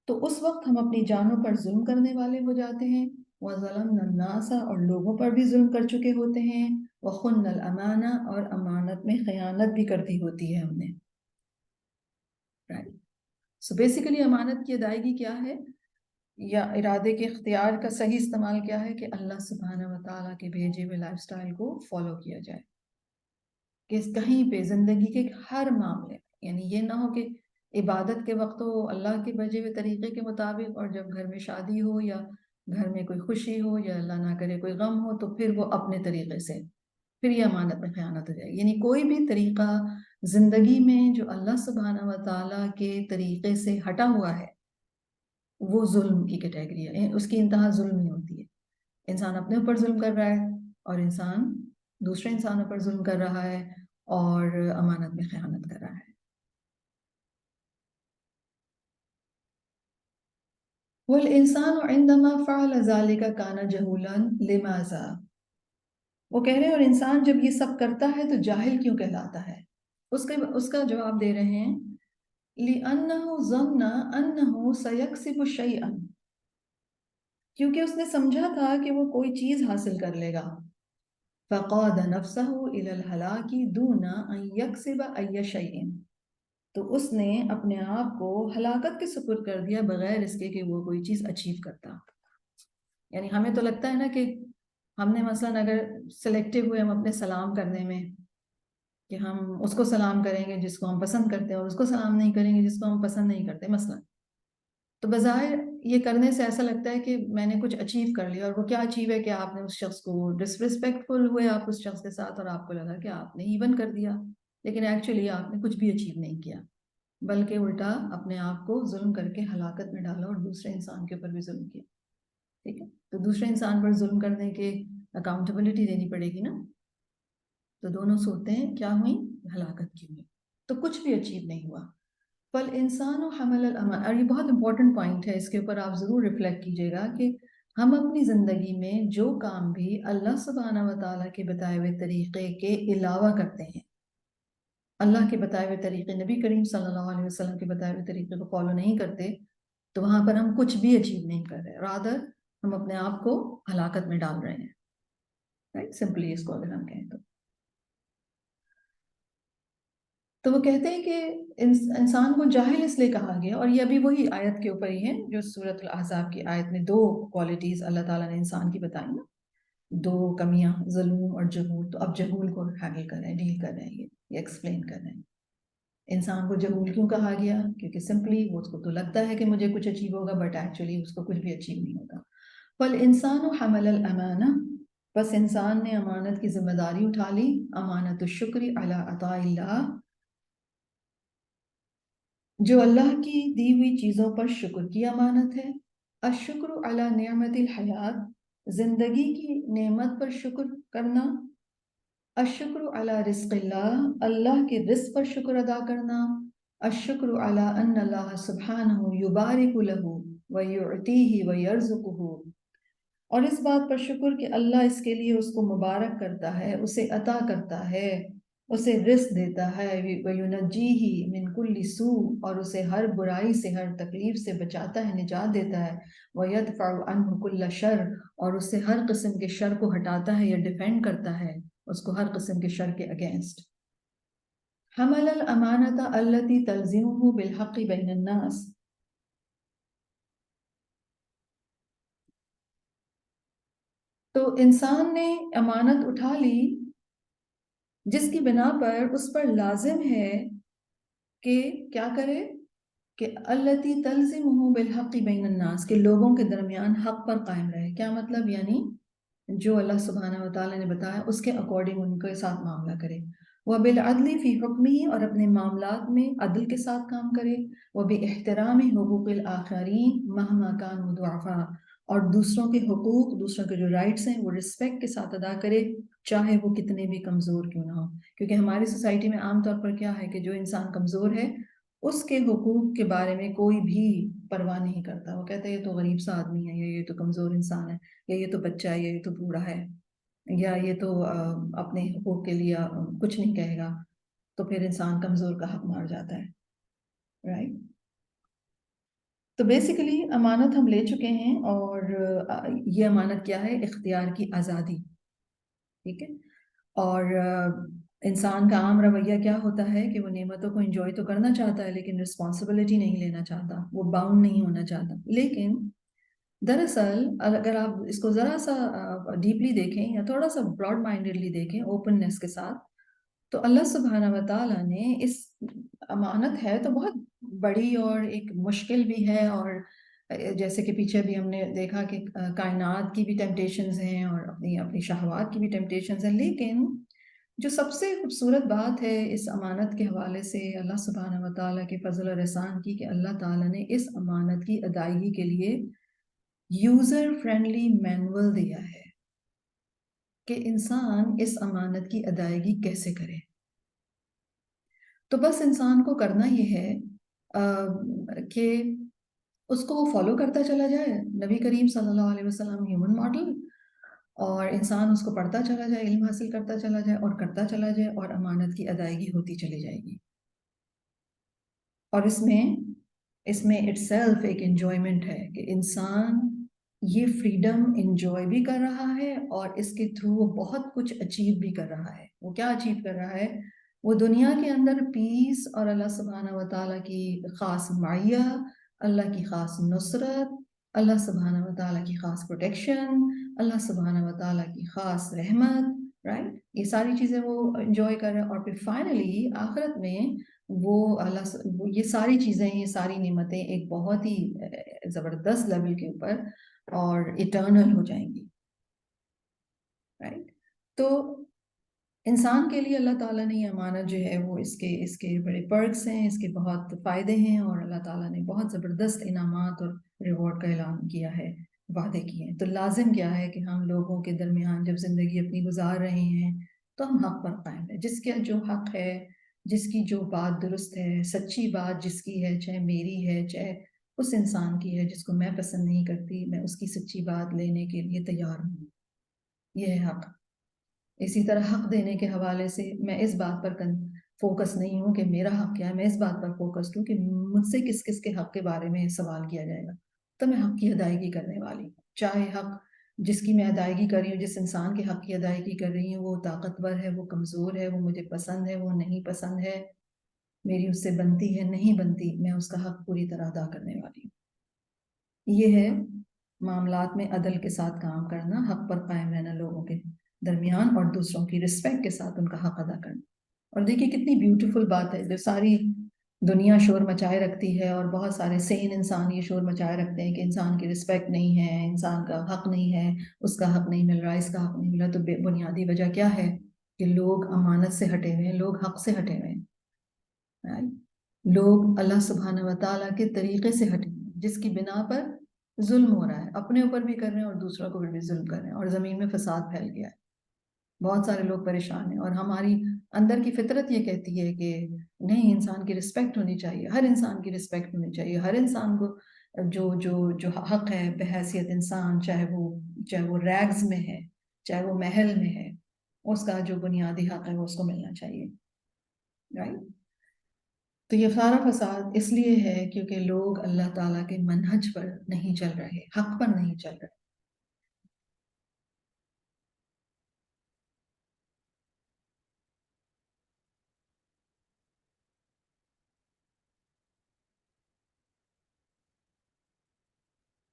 تو اس وقت ہم اپنی جانوں پر ظلم کرنے والے ہو جاتے ہیں. وظلمنا الناس، اور لوگوں پر بھی ظلم کر چکے ہوتے ہیں. وخن الامانہ، اور امانت میں خیانت بھی کرتی ہوتی ہے ہم نے. سو بیسیکلی امانت کی ادائیگی کیا ہے، یا ارادے کے اختیار کا صحیح استعمال کیا ہے کہ اللہ سبحانہ و تعالیٰ کے بھیجے ہوئے لائف سٹائل کو فالو کیا جائے. کہ کہیں پہ زندگی کے ہر معاملے، یعنی یہ نہ ہو کہ عبادت کے وقت تو اللہ کے بھیجے ہوئے طریقے کے مطابق، اور جب گھر میں شادی ہو یا گھر میں کوئی خوشی ہو یا اللہ نہ کرے کوئی غم ہو تو پھر وہ اپنے طریقے سے، پھر یہ امانت میں خیانت ہو جائے گی. یعنی کوئی بھی طریقہ زندگی میں جو اللہ سبحانہ و تعالیٰ کے طریقے سے ہٹا ہوا ہے وہ ظلم کی کیٹیگری ہے، اس کی انتہا ظلم ہی ہوتی ہے. انسان اپنے اوپر ظلم کر رہا ہے اور انسان دوسرے انسانوں پر ظلم کر رہا ہے اور امانت میں خیانت کر رہا ہے. وَالْإِنسَانُ عِنْدَمَا فَعَلَ ذَلِكَ كَانَ جَهُولًا لِمَاذَا، وہ کہہ رہے ہیں اور انسان جب یہ سب کرتا ہے تو جاہل کیوں کہلاتا ہے؟ اس کا جواب دے رہے ہیں لِأَنَّهُ ظَنَّ أَنَّهُ سَيَكْسِبُ شَيْئًا، کیونکہ اس نے سمجھا تھا کہ وہ کوئی چیز حاصل کر لے گا. فَقَادَ نَفْسَهُ إِلَى الْهَلَاكِ دُونَ أَن يَكْسِبَ أَيَّ شَيْءٍ، تو اس نے اپنے آپ کو ہلاکت کے سپرد کر دیا بغیر اس کے کہ وہ کوئی چیز اچیو کرتا. یعنی ہمیں تو لگتا ہے نا کہ ہم نے مثلا اگر سلیکٹو ہوئے ہم اپنے سلام کرنے میں کہ ہم اس کو سلام کریں گے جس کو ہم پسند کرتے ہیں اور اس کو سلام نہیں کریں گے جس کو ہم پسند نہیں کرتے مثلا، تو بظاہر یہ کرنے سے ایسا لگتا ہے کہ میں نے کچھ اچیو کر لیا. اور وہ کیا اچیو ہے کہ آپ نے اس شخص کو ڈسرسپیکٹفل ہوئے آپ اس شخص کے ساتھ اور آپ کو لگا کہ آپ نے ایون کر دیا، لیکن ایکچولی آپ نے کچھ بھی اچیو نہیں کیا بلکہ الٹا اپنے آپ کو ظلم کر کے ہلاکت میں ڈالا اور دوسرے انسان کے اوپر بھی ظلم کیا. ٹھیک ہے، تو دوسرے انسان پر ظلم کرنے کے اکاؤنٹیبلٹی دینی پڑے گی نا. تو دونوں صورتیں کیا ہوئیں، ہلاکت کی ہوئی، تو کچھ بھی اچیو نہیں ہوا. فَالْإِنسَانُ حَمَلَ الْأَمَانَ، اور یہ بہت امپورٹنٹ پوائنٹ ہے، اس کے اوپر آپ ضرور ریفلیکٹ کیجئے گا کہ ہم اپنی زندگی میں جو کام بھی اللہ سبحانہ و تعالیٰ کے بتائے ہوئے طریقے کے علاوہ کرتے ہیں، اللہ کے بتائے ہوئے طریقے، نبی کریم صلی اللہ علیہ وسلم کے بتائے ہوئے طریقے کو فالو نہیں کرتے تو وہاں پر ہم کچھ بھی اچیو نہیں کر رہے، رادر ہم اپنے آپ کو ہلاکت میں ڈال رہے ہیں. رائٹ، سمپلی اس کو اگر ہم کہیں تو وہ کہتے ہیں کہ انسان کو جاہل اس لیے کہا گیا، اور یہ ابھی وہی آیت کے اوپر ہی ہے جو سورۃ الاحزاب کی آیت میں دو کوالٹیز اللہ تعالیٰ نے انسان کی بتائی نا، دو کمیاں، ظلم اور جہول. تو اب جہول کو ہینڈل کر رہے ہیں، ڈیل کر رہے ہیں، یہ ایکسپلین کر رہے ہیں. انسان کو جہول کیوں کہا گیا؟ کیونکہ سمپلی وہ اس کو تو لگتا ہے کہ مجھے کچھ اچیو ہوگا بٹ ایکچولی اس کو کچھ بھی اچیو نہیں ہوگا. فَالْإِنسَانُ حَمَلَ الْأَمَانَةَ، بس انسان نے امانت کی ذمہ داری اٹھا لی. امانت الشکر علی عطاء اللہ، جو اللہ کی دی ہوئی چیزوں پر شکر کی امانت ہے. الشکر علی نعمت الحیات، زندگی کی نعمت پر شکر کرنا. الشکر علی رزق اللہ، اللہ کے رزق پر شکر ادا کرنا. الشکر علی ان اللہ سبحانہ یبارک لہ ویعطیہ ویرزقہ، اور اس بات پر شکر کہ اللہ اس کے لیے اس کو مبارک کرتا ہے، اسے عطا کرتا ہے، اسے رزق دیتا ہے. وَيُنَجِّيهِ مِن كُلِّ سُوءٍ، اور اسے ہر برائی سے، ہر تکلیف سے بچاتا ہے، نجات دیتا ہے. وَيَدْفَعُ عَنْهُ كُلَّ شَرٍ، اور اس سے ہر قسم کے شر کو ہٹاتا ہے یا ڈیفینڈ کرتا ہے اس کو ہر قسم کے شر کے اگینسٹ. حمل الامانۃ التي تلزمه بالحق بین الناس. تو انسان نے امانت اٹھا لی جس کی بنا پر اس پر لازم ہے کہ کیا کرے، کہ التی تلزمہ بالحق بین الناس، کہ لوگوں کے درمیان حق پر قائم رہے. کیا مطلب؟ یعنی جو اللہ سبحانہ و تعالیٰ نے بتایا اس کے اکارڈنگ ان کے ساتھ معاملہ کرے. وبالعدل فی حکمہ، اور اپنے معاملات میں عدل کے ساتھ کام کرے. وباحترام حقوق الآخرین مہما کانوا ضعفاء، اور دوسروں کے حقوق، دوسروں کے جو رائٹس ہیں وہ رسپیکٹ کے ساتھ ادا کرے، چاہے وہ کتنے بھی کمزور کیوں نہ ہو. کیونکہ ہماری سوسائٹی میں عام طور پر کیا ہے کہ جو انسان کمزور ہے اس کے حقوق کے بارے میں کوئی بھی پرواہ نہیں کرتا. وہ کہتے ہیں یہ تو غریب سا آدمی ہے، یا یہ تو کمزور انسان ہے، یا یہ تو بچہ ہے، یا یہ تو بوڑھا ہے، یا یہ تو اپنے حقوق کے لیے کچھ نہیں کہے گا. تو پھر انسان کمزور کا حق مار جاتا ہے، رائٹ. تو بیسیکلی امانت ہم لے چکے ہیں، اور یہ امانت کیا ہے؟ اختیار کی آزادی. ٹھیک ہے. اور انسان کا عام رویہ کیا ہوتا ہے کہ وہ نعمتوں کو انجوائے تو کرنا چاہتا ہے لیکن رسپانسبلٹی نہیں لینا چاہتا، وہ باؤنڈ نہیں ہونا چاہتا. لیکن دراصل اگر آپ اس کو ذرا سا ڈیپلی دیکھیں یا تھوڑا سا براڈ مائنڈڈلی دیکھیں اوپننیس کے ساتھ، تو اللہ سبحانہ و تعالیٰ نے اس امانت ہے تو بہت بڑی اور ایک مشکل بھی ہے، اور جیسے کہ پیچھے بھی ہم نے دیکھا کہ کائنات کی بھی ٹیمپٹیشنز ہیں اور اپنی شہوات کی بھی ٹیمپٹیشنز ہیں. لیکن جو سب سے خوبصورت بات ہے اس امانت کے حوالے سے اللہ سبحانہ و تعالیٰ کے فضل اور احسان کی، کہ اللہ تعالیٰ نے اس امانت کی ادائیگی کے لیے یوزر فرینڈلی مینول دیا ہے کہ انسان اس امانت کی ادائیگی کیسے کرے. تو بس انسان کو کرنا یہ ہے کہ اس کو وہ فالو کرتا چلا جائے، نبی کریم صلی اللہ علیہ وسلم ہیومن ماڈل، اور انسان اس کو پڑھتا چلا جائے، علم حاصل کرتا چلا جائے اور کرتا چلا جائے، اور امانت کی ادائیگی ہوتی چلی جائے گی. اور اس میں اٹ سیلف ایک انجوائمنٹ ہے کہ انسان یہ فریڈم انجوائے بھی کر رہا ہے، اور اس کے تھرو وہ بہت کچھ اچیو بھی کر رہا ہے. وہ کیا اچیو کر رہا ہے؟ وہ دنیا کے اندر پیس اور اللہ سبحانہ و تعالیٰ کی خاص معیہ، اللہ کی خاص نصرت، اللہ سبحانہ و تعالیٰ کی خاص پروٹیکشن، اللہ سبحانہ و تعالیٰ کی خاص رحمت، رائٹ. یہ ساری چیزیں وہ انجوائے کر رہے ہیں. اور پھر فائنلی آخرت میں وہ یہ ساری چیزیں، یہ ساری نعمتیں ایک بہت ہی زبردست لیول کے اوپر اور ایٹرنل ہو جائیں گی، رائٹ. تو انسان کے لیے اللہ تعالیٰ نے یہ امانت جو ہے وہ اس کے بڑے پرکس ہیں، اس کے بہت فائدے ہیں، اور اللہ تعالیٰ نے بہت زبردست انعامات اور ریوارڈ کا اعلان کیا ہے، وعدے کیے ہیں. تو لازم کیا ہے کہ ہم لوگوں کے درمیان جب زندگی اپنی گزار رہے ہیں تو ہم حق پر قائم رہیں. جس کا جو حق ہے، جس کی جو بات درست ہے، سچی بات جس کی ہے، چاہے میری ہے چاہے اس انسان کی ہے جس کو میں پسند نہیں کرتی، میں اس کی سچی بات لینے کے لیے تیار ہوں. یہ ہے حق. اسی طرح حق دینے کے حوالے سے میں اس بات پر فوکس نہیں ہوں کہ میرا حق کیا ہے، میں اس بات پر فوکس ہوں کہ مجھ سے کس کس کے حق کے بارے میں سوال کیا جائے گا، تو میں حق کی ادائیگی کرنے والی ہوں. چاہے حق جس کی میں ادائیگی کر رہی ہوں، جس انسان کے حق کی ادائیگی کر رہی ہوں، وہ طاقتور ہے، وہ کمزور ہے، وہ مجھے پسند ہے، وہ نہیں پسند ہے، میری اس سے بنتی ہے نہیں بنتی، میں اس کا حق پوری طرح ادا کرنے والی ہوں. یہ ہے معاملات میں عدل کے ساتھ کام کرنا، حق پر قائم رہنا لوگوں کے درمیان، اور دوسروں کی رسپیکٹ کے ساتھ ان کا حق ادا کرنا. اور دیکھیے کتنی بیوٹیفل بات ہے، جو ساری دنیا شور مچائے رکھتی ہے، اور بہت سارے سین انسان یہ شور مچائے رکھتے ہیں کہ انسان کی رسپیکٹ نہیں ہے، انسان کا حق نہیں ہے، اس کا حق نہیں مل رہا، اس کا حق نہیں ملا. تو بنیادی وجہ کیا ہے؟ کہ لوگ امانت سے ہٹے ہوئے ہیں، لوگ حق سے ہٹے ہوئے ہیں، لوگ اللہ سبحانہ و تعالیٰ کے طریقے سے ہٹے ہوئے ہیں، جس کی بنا پر ظلم ہو رہا ہے، اپنے اوپر بھی کر رہے ہیں اور دوسروں کو بھی ظلم کر رہے ہیں، اور زمین میں فساد پھیل گیا ہے. بہت سارے لوگ پریشان ہیں، اور ہماری اندر کی فطرت یہ کہتی ہے کہ نہیں، انسان کی رسپیکٹ ہونی چاہیے، ہر انسان کی رسپیکٹ ہونی چاہیے، ہر انسان کو جو حق ہے بحیثیت انسان، چاہے وہ ریگز میں ہے، چاہے وہ محل میں ہے، اس کا جو بنیادی حق ہے وہ اس کو ملنا چاہیے، رائٹ. تو یہ سارا فساد اس لیے ہے کیونکہ لوگ اللہ تعالیٰ کے منہج پر نہیں چل رہے، حق پر نہیں چل رہے.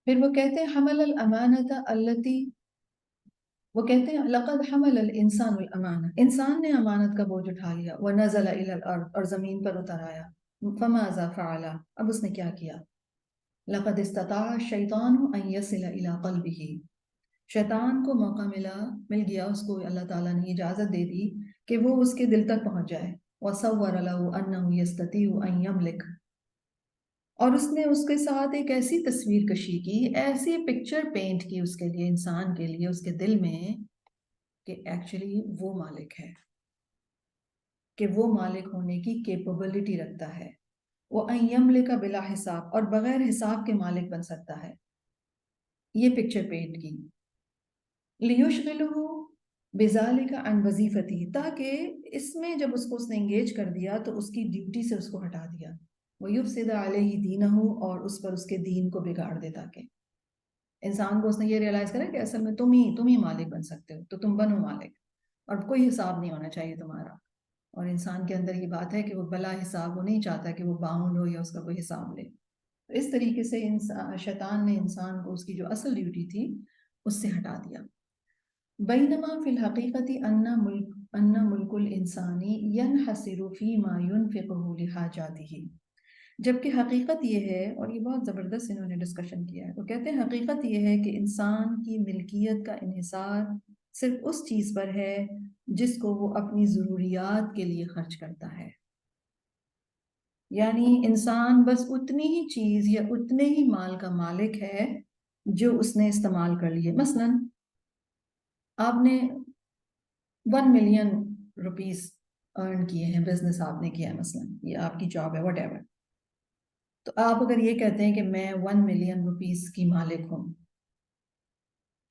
پھر وہ کہتے ہیں حمل الامانۃ التی، وہ کہتے ہیں لقد حمل الانسان الامانہ، انسان نے امانت کا بوجھ اٹھا لیا، ونزل الی الارض، اور زمین پر اتر آیا، فماذا فعل، اب اس نے کیا کیا، لقد استطاع الشیطان ان یصل الی قلبہ، شیطان کو موقع مل گیا اس کو، اللہ تعالیٰ نے اجازت دے دی کہ وہ اس کے دل تک پہنچ جائے، وصور له انه يستطيع ان يملك، اور اس نے اس کے ساتھ ایک ایسی تصویر کشی کی، ایسی پکچر پینٹ کی اس کے لیے، انسان کے لیے، اس کے دل میں، کہ ایکچولی وہ مالک ہے، کہ وہ مالک ہونے کی کیپبلٹی رکھتا ہے، وہ ان یملک بلا حساب، اور بغیر حساب کے مالک بن سکتا ہے، یہ پکچر پینٹ کی، لیشغلہ بذالک عن وظیفتی، تاکہ اس میں جب اس کو اس نے انگیج کر دیا تو اس کی ڈیوٹی سے اس کو ہٹا دیا، ویفسد علیہ دینہ، اور اس پر اس کے دین کو بگاڑ دے، تاکہ انسان کو اس نے یہ ریئلائز کرا کہ اصل میں تم ہی مالک بن سکتے ہو، تو تم بنو مالک، اور کوئی حساب نہیں ہونا چاہیے تمہارا، اور انسان کے اندر یہ بات ہے کہ وہ بلا حساب، وہ نہیں چاہتا کہ وہ باؤنڈ ہو یا اس کا کوئی حساب لے، اس طریقے سے شیطان نے انسان کو اس کی جو اصل ڈیوٹی تھی اس سے ہٹا دیا، بینما فی الحقیقت ان ملک الانسانی ینحصر فیما ینفقہ لحاجاتہ، جبکہ حقیقت یہ ہے، اور یہ بہت زبردست انہوں نے ڈسکشن کیا ہے، وہ کہتے ہیں حقیقت یہ ہے کہ انسان کی ملکیت کا انحصار صرف اس چیز پر ہے جس کو وہ اپنی ضروریات کے لیے خرچ کرتا ہے، یعنی انسان بس اتنی ہی چیز یا اتنے ہی مال کا مالک ہے جو اس نے استعمال کر لیے، مثلا آپ نے 1 ملین روپیز ارن کیے ہیں، بزنس آپ نے کیا ہے، مثلا یہ آپ کی جاب ہے، وٹ ایور، تو آپ اگر یہ کہتے ہیں کہ میں 1 ملین روپیز کی مالک ہوں،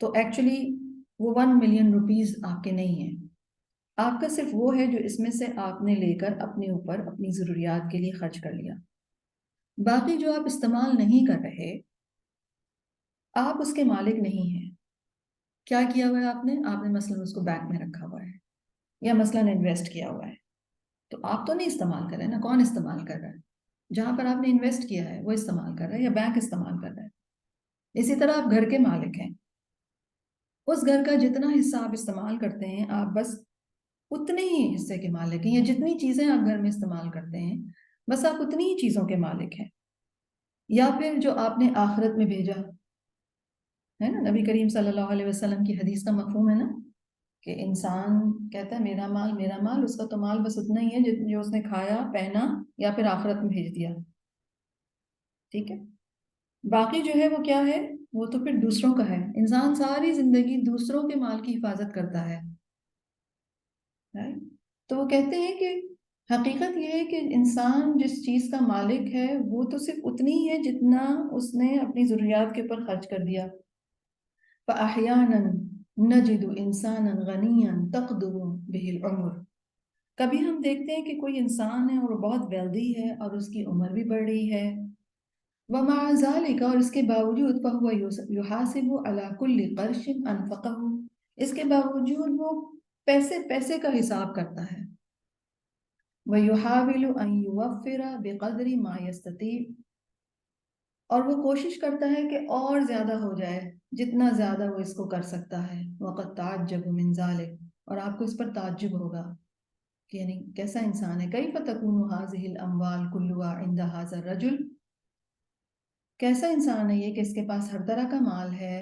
تو ایکچولی وہ 1 ملین روپیز آپ کے نہیں ہیں، آپ کا صرف وہ ہے جو اس میں سے آپ نے لے کر اپنے اوپر اپنی ضروریات کے لیے خرچ کر لیا، باقی جو آپ استعمال نہیں کر رہے آپ اس کے مالک نہیں ہیں، کیا کیا ہوا ہے آپ نے مثلا اس کو بینک میں رکھا ہوا ہے، یا مثلا انویسٹ کیا ہوا ہے، تو آپ تو نہیں استعمال کر رہے نا، کون استعمال کر رہا ہے، جہاں پر آپ نے انویسٹ کیا ہے وہ استعمال کر رہا ہے یا بینک استعمال کر رہا ہے، اسی طرح آپ گھر کے مالک ہیں، اس گھر کا جتنا حصہ آپ استعمال کرتے ہیں آپ بس اتنے ہی حصے کے مالک ہیں، یا جتنی چیزیں آپ گھر میں استعمال کرتے ہیں بس آپ اتنی ہی چیزوں کے مالک ہیں، یا پھر جو آپ نے آخرت میں بھیجا ہے نا، نبی کریم صلی اللہ علیہ وسلم کی حدیث کا مفہوم ہے نا، کہ انسان کہتا ہے میرا مال، اس کا تو مال بس اتنا ہی ہے جو اس نے کھایا پہنا یا پھر آخرت میں بھیج دیا، ٹھیک ہے، باقی جو ہے وہ کیا ہے، وہ تو پھر دوسروں کا ہے، انسان ساری زندگی دوسروں کے مال کی حفاظت کرتا ہے، تو وہ کہتے ہیں کہ حقیقت یہ ہے کہ انسان جس چیز کا مالک ہے وہ تو صرف اتنی ہے جتنا اس نے اپنی ضروریات کے اوپر خرچ کر دیا، فَأَحْيَانًا نَجِدُ إِنسَانًا غَنِيًّا تَقْدُمُ بِهِ الْعُمُرُ، کبھی ہم دیکھتے ہیں کہ کوئی انسان ہے اور وہ بہت ویلدی ہے اور اس کی عمر بھی بڑھ رہی ہے، وَمَعَ ذَلِكَ، اور اس کے باوجود فَهُوَ يُحَاسِبُ عَلَى كُلِّ قَرْشٍ أَنفَقَهُ، اس کے باوجود وہ پیسے کا حساب کرتا ہے، وَيُحَاوِلُ أَن يُوَفِّرَ بِقَدْرِ مَا يَسْتَطِيعُ، اور وہ کوشش کرتا ہے کہ اور زیادہ ہو جائے جتنا زیادہ وہ اس کو کر سکتا ہے، وَقَدْ تَعَجَّبُ مِنْ ذَلِكَ، اور آپ کو اس پر تعجب ہوگا کہ یعنی کیسا انسان ہے، كَيْفَ تَكُونُ هَذِهِ الْأَمْوَالُ كُلُّهَا عِنْدَ هَذَا الرَّجُلِ، کیسا انسان ہے یہ کہ اس کے پاس ہر طرح کا مال ہے،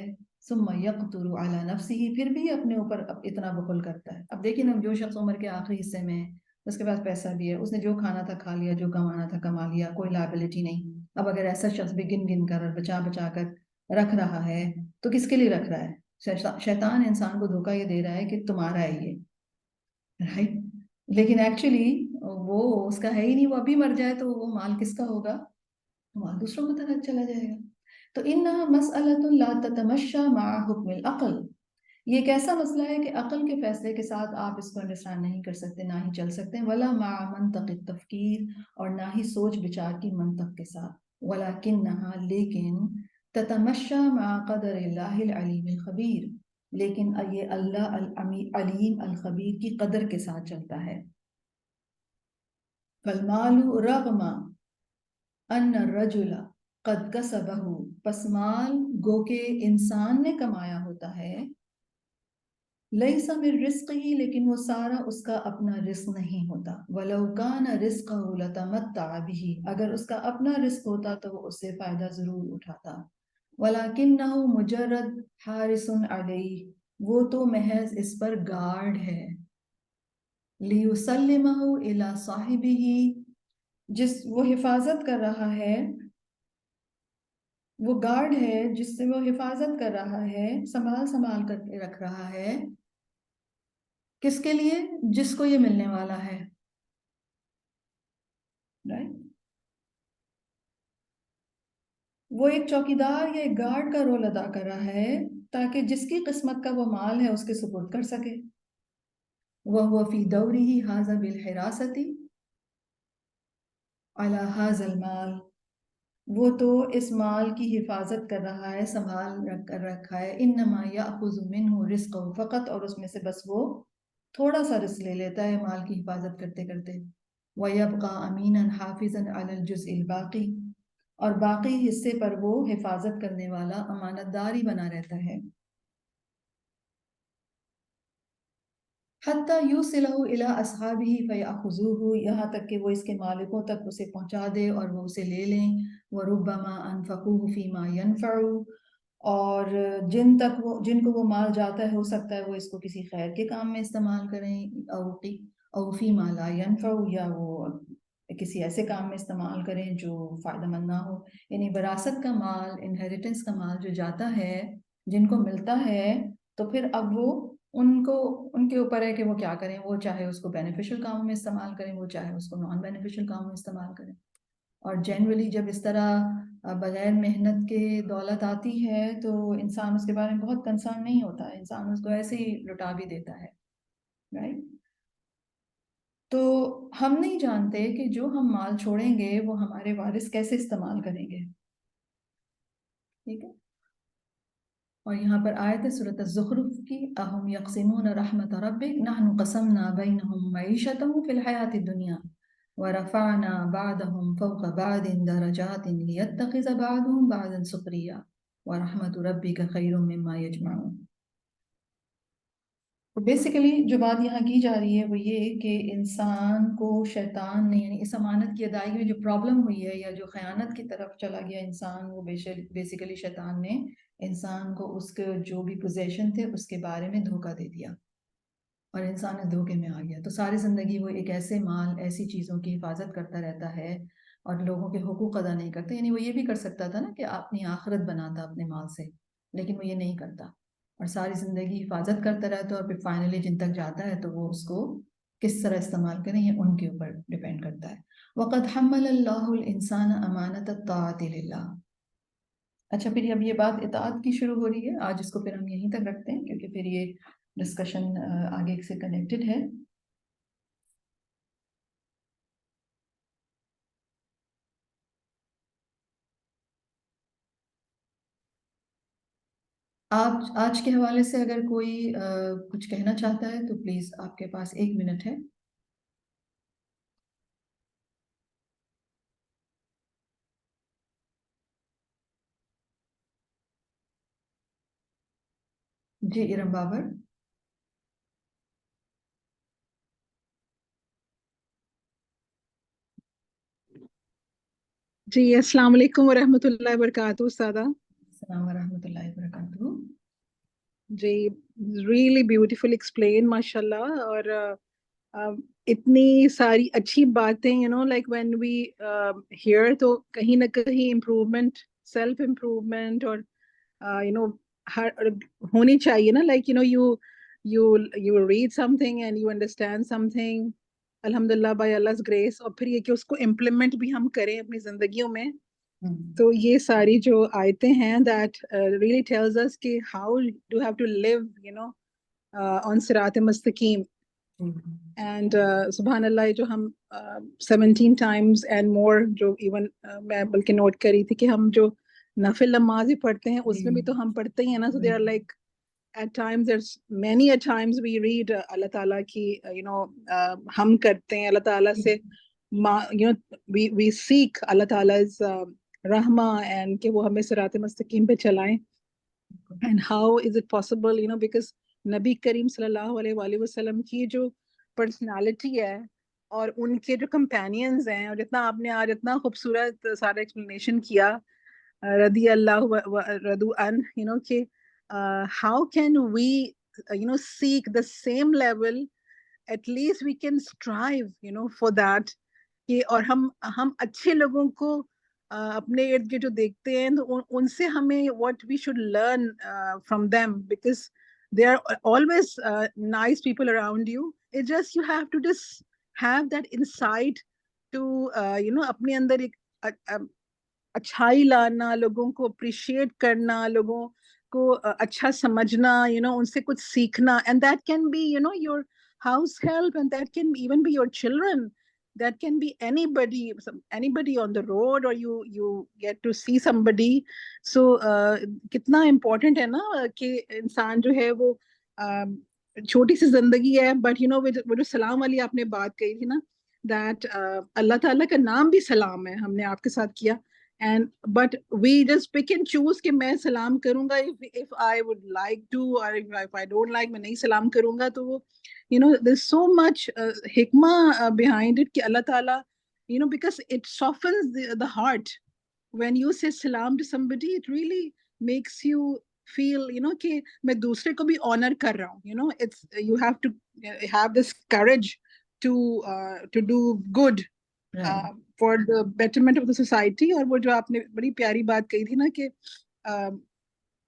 ثُمَّ يَقْتُرُ عَلَى نَفْسِهِ، پھر بھی اپنے اوپر اتنا بخل کرتا ہے، اب دیکھیں نا، جو شخص عمر کے آخری حصے میں ہے، اس کے پاس پیسہ بھی ہے، اس نے جو کھانا تھا کھا لیا، جو کمانا تھا کما لیا، کوئی لائبلٹی نہیں، اب اگر ایسا شخص بھی گن کر اور بچا کر رکھ رہا ہے تو کس کے لیے رکھ رہا ہے، شیطان انسان کو دھوکہ یہ دے رہا ہے کہ تمہارا ہے یہ، رائٹ، لیکن ایکچولی وہ اس کا ہے ہی نہیں، وہ ابھی مر جائے تو وہ مال کس کا ہوگا، مال دوسروں کی طرح چلا جائے گا، تو انہا مسئلۃ لا تتمشى مع حکم العقل، یہ ایک ایسا مسئلہ ہے کہ عقل کے فیصلے کے ساتھ آپ اس کو انڈرسٹینڈ نہیں کر سکتے، نہ ہی چل سکتے، ولا مع منطق التفکیر، اور نہ ہی سوچ بچار کی منطق کے ساتھ، ولکنہا، لیکن تتمشى مع قدر اللہ العلیم الخبیر، لیکن یہ اللہ علیم الخبیر کی قدر کے ساتھ چلتا ہے، فالمال رغم ان الرجل قد کسبہ پس مال گو کہ انسان نے کمایا ہوتا ہے، لیس من رزقہ لیکن وہ سارا اس کا اپنا رزق نہیں ہوتا، ولو کان رزقہ لتمتع بہ اگر اس کا اپنا رزق ہوتا تو وہ اس سے فائدہ ضرور اٹھاتا، ولکنہ مجرد حارس علیہ وہ تو محض اس پر گارڈ ہے، لیسلمہ الی صاحبہ جس وہ حفاظت کر رہا ہے، وہ گارڈ ہے جس سے وہ حفاظت کر رہا ہے، سنبھال کر کے رکھ رہا ہے، کس کے لیے؟ جس کو یہ ملنے والا ہے، رائٹ؟ وہ ایک چوکیدار یا ایک گارڈ کا رول ادا کر رہا ہے تاکہ جس کی قسمت کا وہ مال ہے اس کے سپرد کر سکے، وَهُوَ فِي دَوْرِهِ هَذَا بِالْحِرَاسَةِ عَلَى هَذَا الْمَالِ وہ تو اس مال کی حفاظت کر رہا ہے، سنبھال کر رکھا ہے، انما یاخذ منہ رزقہ فقط اور اس میں سے بس وہ تھوڑا سا رزق لے لیتا ہے مال کی حفاظت کرتے کرتے، ویبقى امینا حافظا علی الجزء الباقی اور باقی حصے پر وہ حفاظت کرنے والا امانت داری بنا رہتا ہے، حتی یوصلہ الی اصحابہ فیأخذوہ یہاں تک کہ وہ اس کے مالکوں تک اسے پہنچا دے اور وہ اسے لے لیں، وربما انفقوہ فیما ینفع اور جن کو وہ مال جاتا ہے ہو سکتا ہے وہ اس کو کسی خیر کے کام میں استعمال کریں، او فیما لا ینفع یا وہ کسی ایسے کام میں استعمال کریں جو فائدہ مند نہ ہو، یعنی وراثت کا مال، انہیریٹنس کا مال جو جاتا ہے جن کو ملتا ہے تو پھر اب وہ ان کے اوپر ہے کہ وہ کیا کریں، وہ چاہے اس کو بینیفیشل کاموں میں استعمال کریں، وہ چاہے اس کو نان بینیفیشل کاموں میں استعمال کریں، اور جنرلی جب اس طرح بغیر محنت کے دولت آتی ہے تو انسان اس کے بارے میں بہت کنسرن نہیں ہوتا ہے، انسان اس کو ایسے ہی لٹا بھی دیتا ہے، رائٹ؟ تو ہم نہیں جانتے کہ جو ہم مال چھوڑیں گے وہ ہمارے وارث کیسے استعمال کریں گے، ٹھیک ہے؟ اور یہاں پر آیت ہے سورۃ الزخرف کی، اہم یقسمون رحمت ربک نحن قسمنا بینہم معیشتہم فی الحیاۃ الدنیا ورفعنا بعضهم فوق بعض درجات لیتخذ بعضهم بعضا سخریا ورحمت ربک خیر مما یجمعون۔ بیسیکلی جو بات یہاں کی جا رہی ہے وہ یہ کہ انسان کو شیطان نے، یعنی اس امانت کی ادائیگی میں جو پرابلم ہوئی ہے یا جو خیانت کی طرف چلا گیا انسان، وہ بیسیکلی شیطان نے انسان کو اس کے جو بھی پوزیشن تھے اس کے بارے میں دھوکہ دے دیا اور انسان اس دھوکے میں آ گیا، تو ساری زندگی وہ ایک ایسے مال، ایسی چیزوں کی حفاظت کرتا رہتا ہے اور لوگوں کے حقوق ادا نہیں کرتا، یعنی وہ یہ بھی کر سکتا تھا نا کہ اپنی آخرت بناتا اپنے مال سے، لیکن وہ یہ نہیں کرتا اور ساری زندگی حفاظت کرتا رہتا اور پھر فائنلی جن تک جاتا ہے تو وہ اس کو کس طرح استعمال کریں یہ ان کے اوپر ڈیپینڈ کرتا ہے۔ وَقَدْ حَمَّلَ اللَّهُ الْإِنسَانَ أَمَانَةَ الطَّاعَةِ لِلَّهِ۔ اچھا پھر اب یہ بات اطاعت کی شروع ہو رہی ہے، آج اس کو پھر ہم یہیں تک رکھتے ہیں کیونکہ پھر یہ ڈسکشن آگے سے کنیکٹڈ ہے۔ آج کے حوالے سے اگر کوئی کچھ کہنا چاہتا ہے تو پلیز آپ کے پاس 1 منٹ ہے۔ جی ارم بابر۔ جی السلام علیکم ورحمۃ اللہ وبرکاتہ استاذہ۔ السلام ورحمۃ اللہ وبرکاتہ۔ جی ریئلی بیوٹیفل ایکسپلین ماشاء اللہ، اور اتنی ساری اچھی باتیں لائک وین وی ہیئر تو کہیں نہ کہیں امپروومنٹ، سیلف امپروومنٹ اور ہونی چاہیے نا، like you read some thing and you understand some thing الحمد للہ بائی اللہ's گریس، اور پھر یہ کہ اس کو امپلیمنٹ بھی ہم کریں اپنی زندگیوں میں۔ تو یہ ساری جو آیتیں ہیں that really tells us کہ how do have to live on صراط مستقیم، and سبحان اللہ جو ہم 17 times and more جو ایون میں بلکہ نوٹ کری تھی کہ ہم جو نفل نمازیں پڑھتے ہیں اس میں بھی تو ہم پڑھتے ہی ہیں نا، so they are like at times there's many a times we read اللہ تعالیٰ کی ہم کرتے ہیں اللہ تعالیٰ سے we seek اللہ تعالیٰ's رحمہ اینڈ کہ وہ ہمیں صراط مستقیم پہ چلائیں. And how is it possible, you know, because نبی کریم صلی اللہ علیہ وآلہ وسلم کی جو پرسنالٹی ہے اور ان کے جو کمپینینز ہیں، اور جتنا آپ نے آج اتنا خوبصورت سارا ایکسپلینیشن کیا رضی اللہ رضو ان، you know، کہ how can we, you know, seek the same level, at least we can strive, you know, for that. کہ اور ہم اچھے لوگوں کو اپنے ارد گرد جو دیکھتے ہیں تو ان سے ہمیں what we should learn from them, because there are always nice people around you. It's just you have to just have that insight to you know اپنے اندر ایک اچھائی لانا، لوگوں کو اپریشیٹ کرنا، لوگوں کو اچھا سمجھنا، you know، ان سے کچھ سیکھنا. And that can be, you know, your house help, and that can even be your children, that can be anybody on the road, or you get to see somebody. So کتنا important ہے نا کہ انسان جو ہے وہ چھوٹی سی زندگی ہے، بٹ یو نو وہ جو سلام والی آپ نے بات کہی تھی نا، دیٹ اللہ تعالیٰ کا نام بھی سلام ہے، ہم نے آپ کے ساتھ کیا. And but we just pick and choose کہ میں سلام کروں گا if I would like to, or if I don't like میں نہیں سلام کروں گا. تو وہ you know there's so much hikmah behind it کہ اللہ تعالیٰ you know because it softens the heart when you say salam to somebody. It really makes you feel you know کہ میں دوسرے کو بھی honor کر رہا ہوں. You know it's you have to have this courage to do good for the betterment of the society. اور وہ جو آپ نے بڑی پیاری بات کہی تھی نا کہ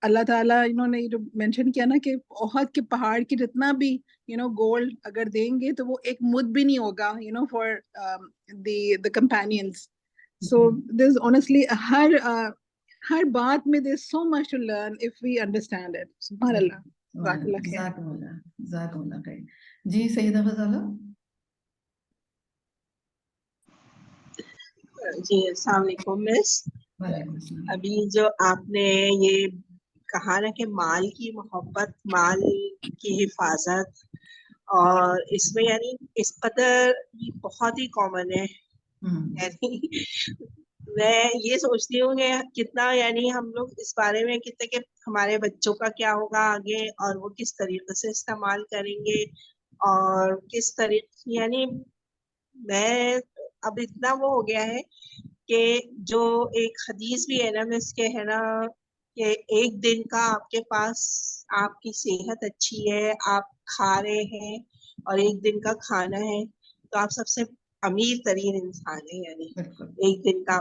اللہ تعالیٰ انہوں نے جو مینشن کیا نا کہ احد کے پہاڑ کی جتنا بھی you know گولڈ اگر دیں گے تو وہ ایک مد بھی نہیں ہوگا you know for the companions. So there's honestly ہر بات میں there's so much to learn if we understand it. سبحان اللہ. جزاکم اللہ خیر. جی سیدہ غزالہ. جی السلام علیکم مس. ابھی جو آپ نے یہ کہا نا کہ مال کی محبت، مال کی حفاظت، اور اس میں یعنی اس قدر بہت ہی کامن ہے. یعنی میں یہ سوچتی ہوں کہ کتنا یعنی ہم لوگ اس بارے میں کتنے کہ ہمارے بچوں کا کیا ہوگا آگے، اور وہ کس طریقے سے استعمال کریں گے، اور کس طریقے یعنی میں اب اتنا وہ ہو گیا ہے کہ جو ایک حدیث بھی ہے نا مس کے ہے نا کہ ایک دن کا آپ کے پاس آپ کی صحت اچھی ہے، آپ کھا رہے ہیں، اور ایک دن کا کھانا ہے، تو آپ سب سے امیر ترین انسان ہے. یعنی ایک دن کا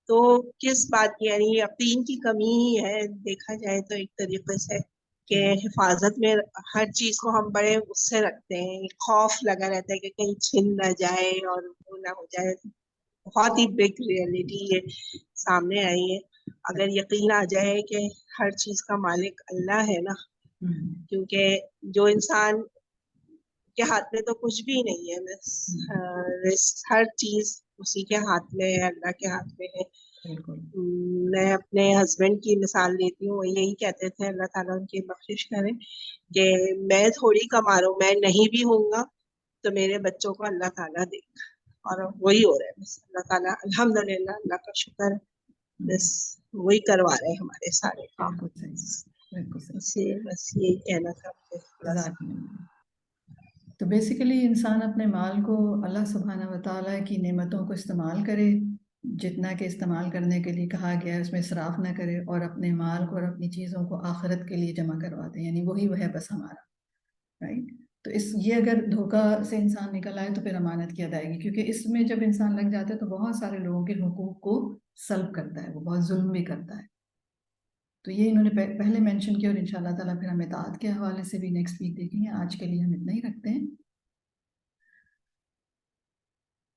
تو کس بات کی یعنی یقین کی کمی ہی ہے دیکھا جائے تو ایک طریقے سے، کہ حفاظت میں ہر چیز کو ہم بڑے اس سے رکھتے ہیں، خوف لگا رہتا ہے کہ کہیں چھن نہ جائے اور وہ نہ ہو جائے. بہت ہی بگ ریئلٹی یہ سامنے آئی ہے. اگر یقین آ جائے کہ ہر چیز کا مالک اللہ ہے نا، کیونکہ جو انسان کے ہاتھ میں تو کچھ بھی نہیں ہے بس ہر چیز اسی کے ہاتھ میں ہے، اللہ کے ہاتھ میں ہے. میں اپنے ہسبینڈ کی مثال لیتی ہوں، وہ یہی کہتے تھے اللہ تعالیٰ ان کی بخشش کرے کہ میں تھوڑی کما رہا ہوں، میں نہیں بھی ہوں گا تو میرے بچوں کو اللہ تعالیٰ دے گا، اور وہی ہو رہا ہے. بس اللہ تعالیٰ الحمدللہ، اللہ کا شکر ہے، بس وہی کروا رہے ہیں ہمارے سارے کام. بس یہی کہنا تھا. تو بیسیکلی انسان اپنے مال کو اللہ سبحانہ و تعالیٰ کی نعمتوں کو استعمال کرے، جتنا کہ استعمال کرنے کے لیے کہا گیا ہے اس میں اسراف نہ کرے، اور اپنے مال کو اور اپنی چیزوں کو آخرت کے لیے جمع کروا دے، یعنی وہی وہ ہے بس ہمارا. رائٹ. تو یہ اگر دھوکہ سے انسان نکل آئے تو پھر امانت کی ادائیگی، کیونکہ اس میں جب انسان لگ جاتا ہے تو بہت سارے لوگوں کے حقوق کو سلب کرتا ہے، وہ بہت ظلم بھی کرتا ہے. تو یہ انہوں نے پہلے مینشن کیا، اور انشاءاللہ تعالیٰ پھر ہم اطاعت کے حوالے سے بھی نیکسٹ ویک دیکھیں گے. آج کے لیے ہم اتنا ہی رکھتے ہیں.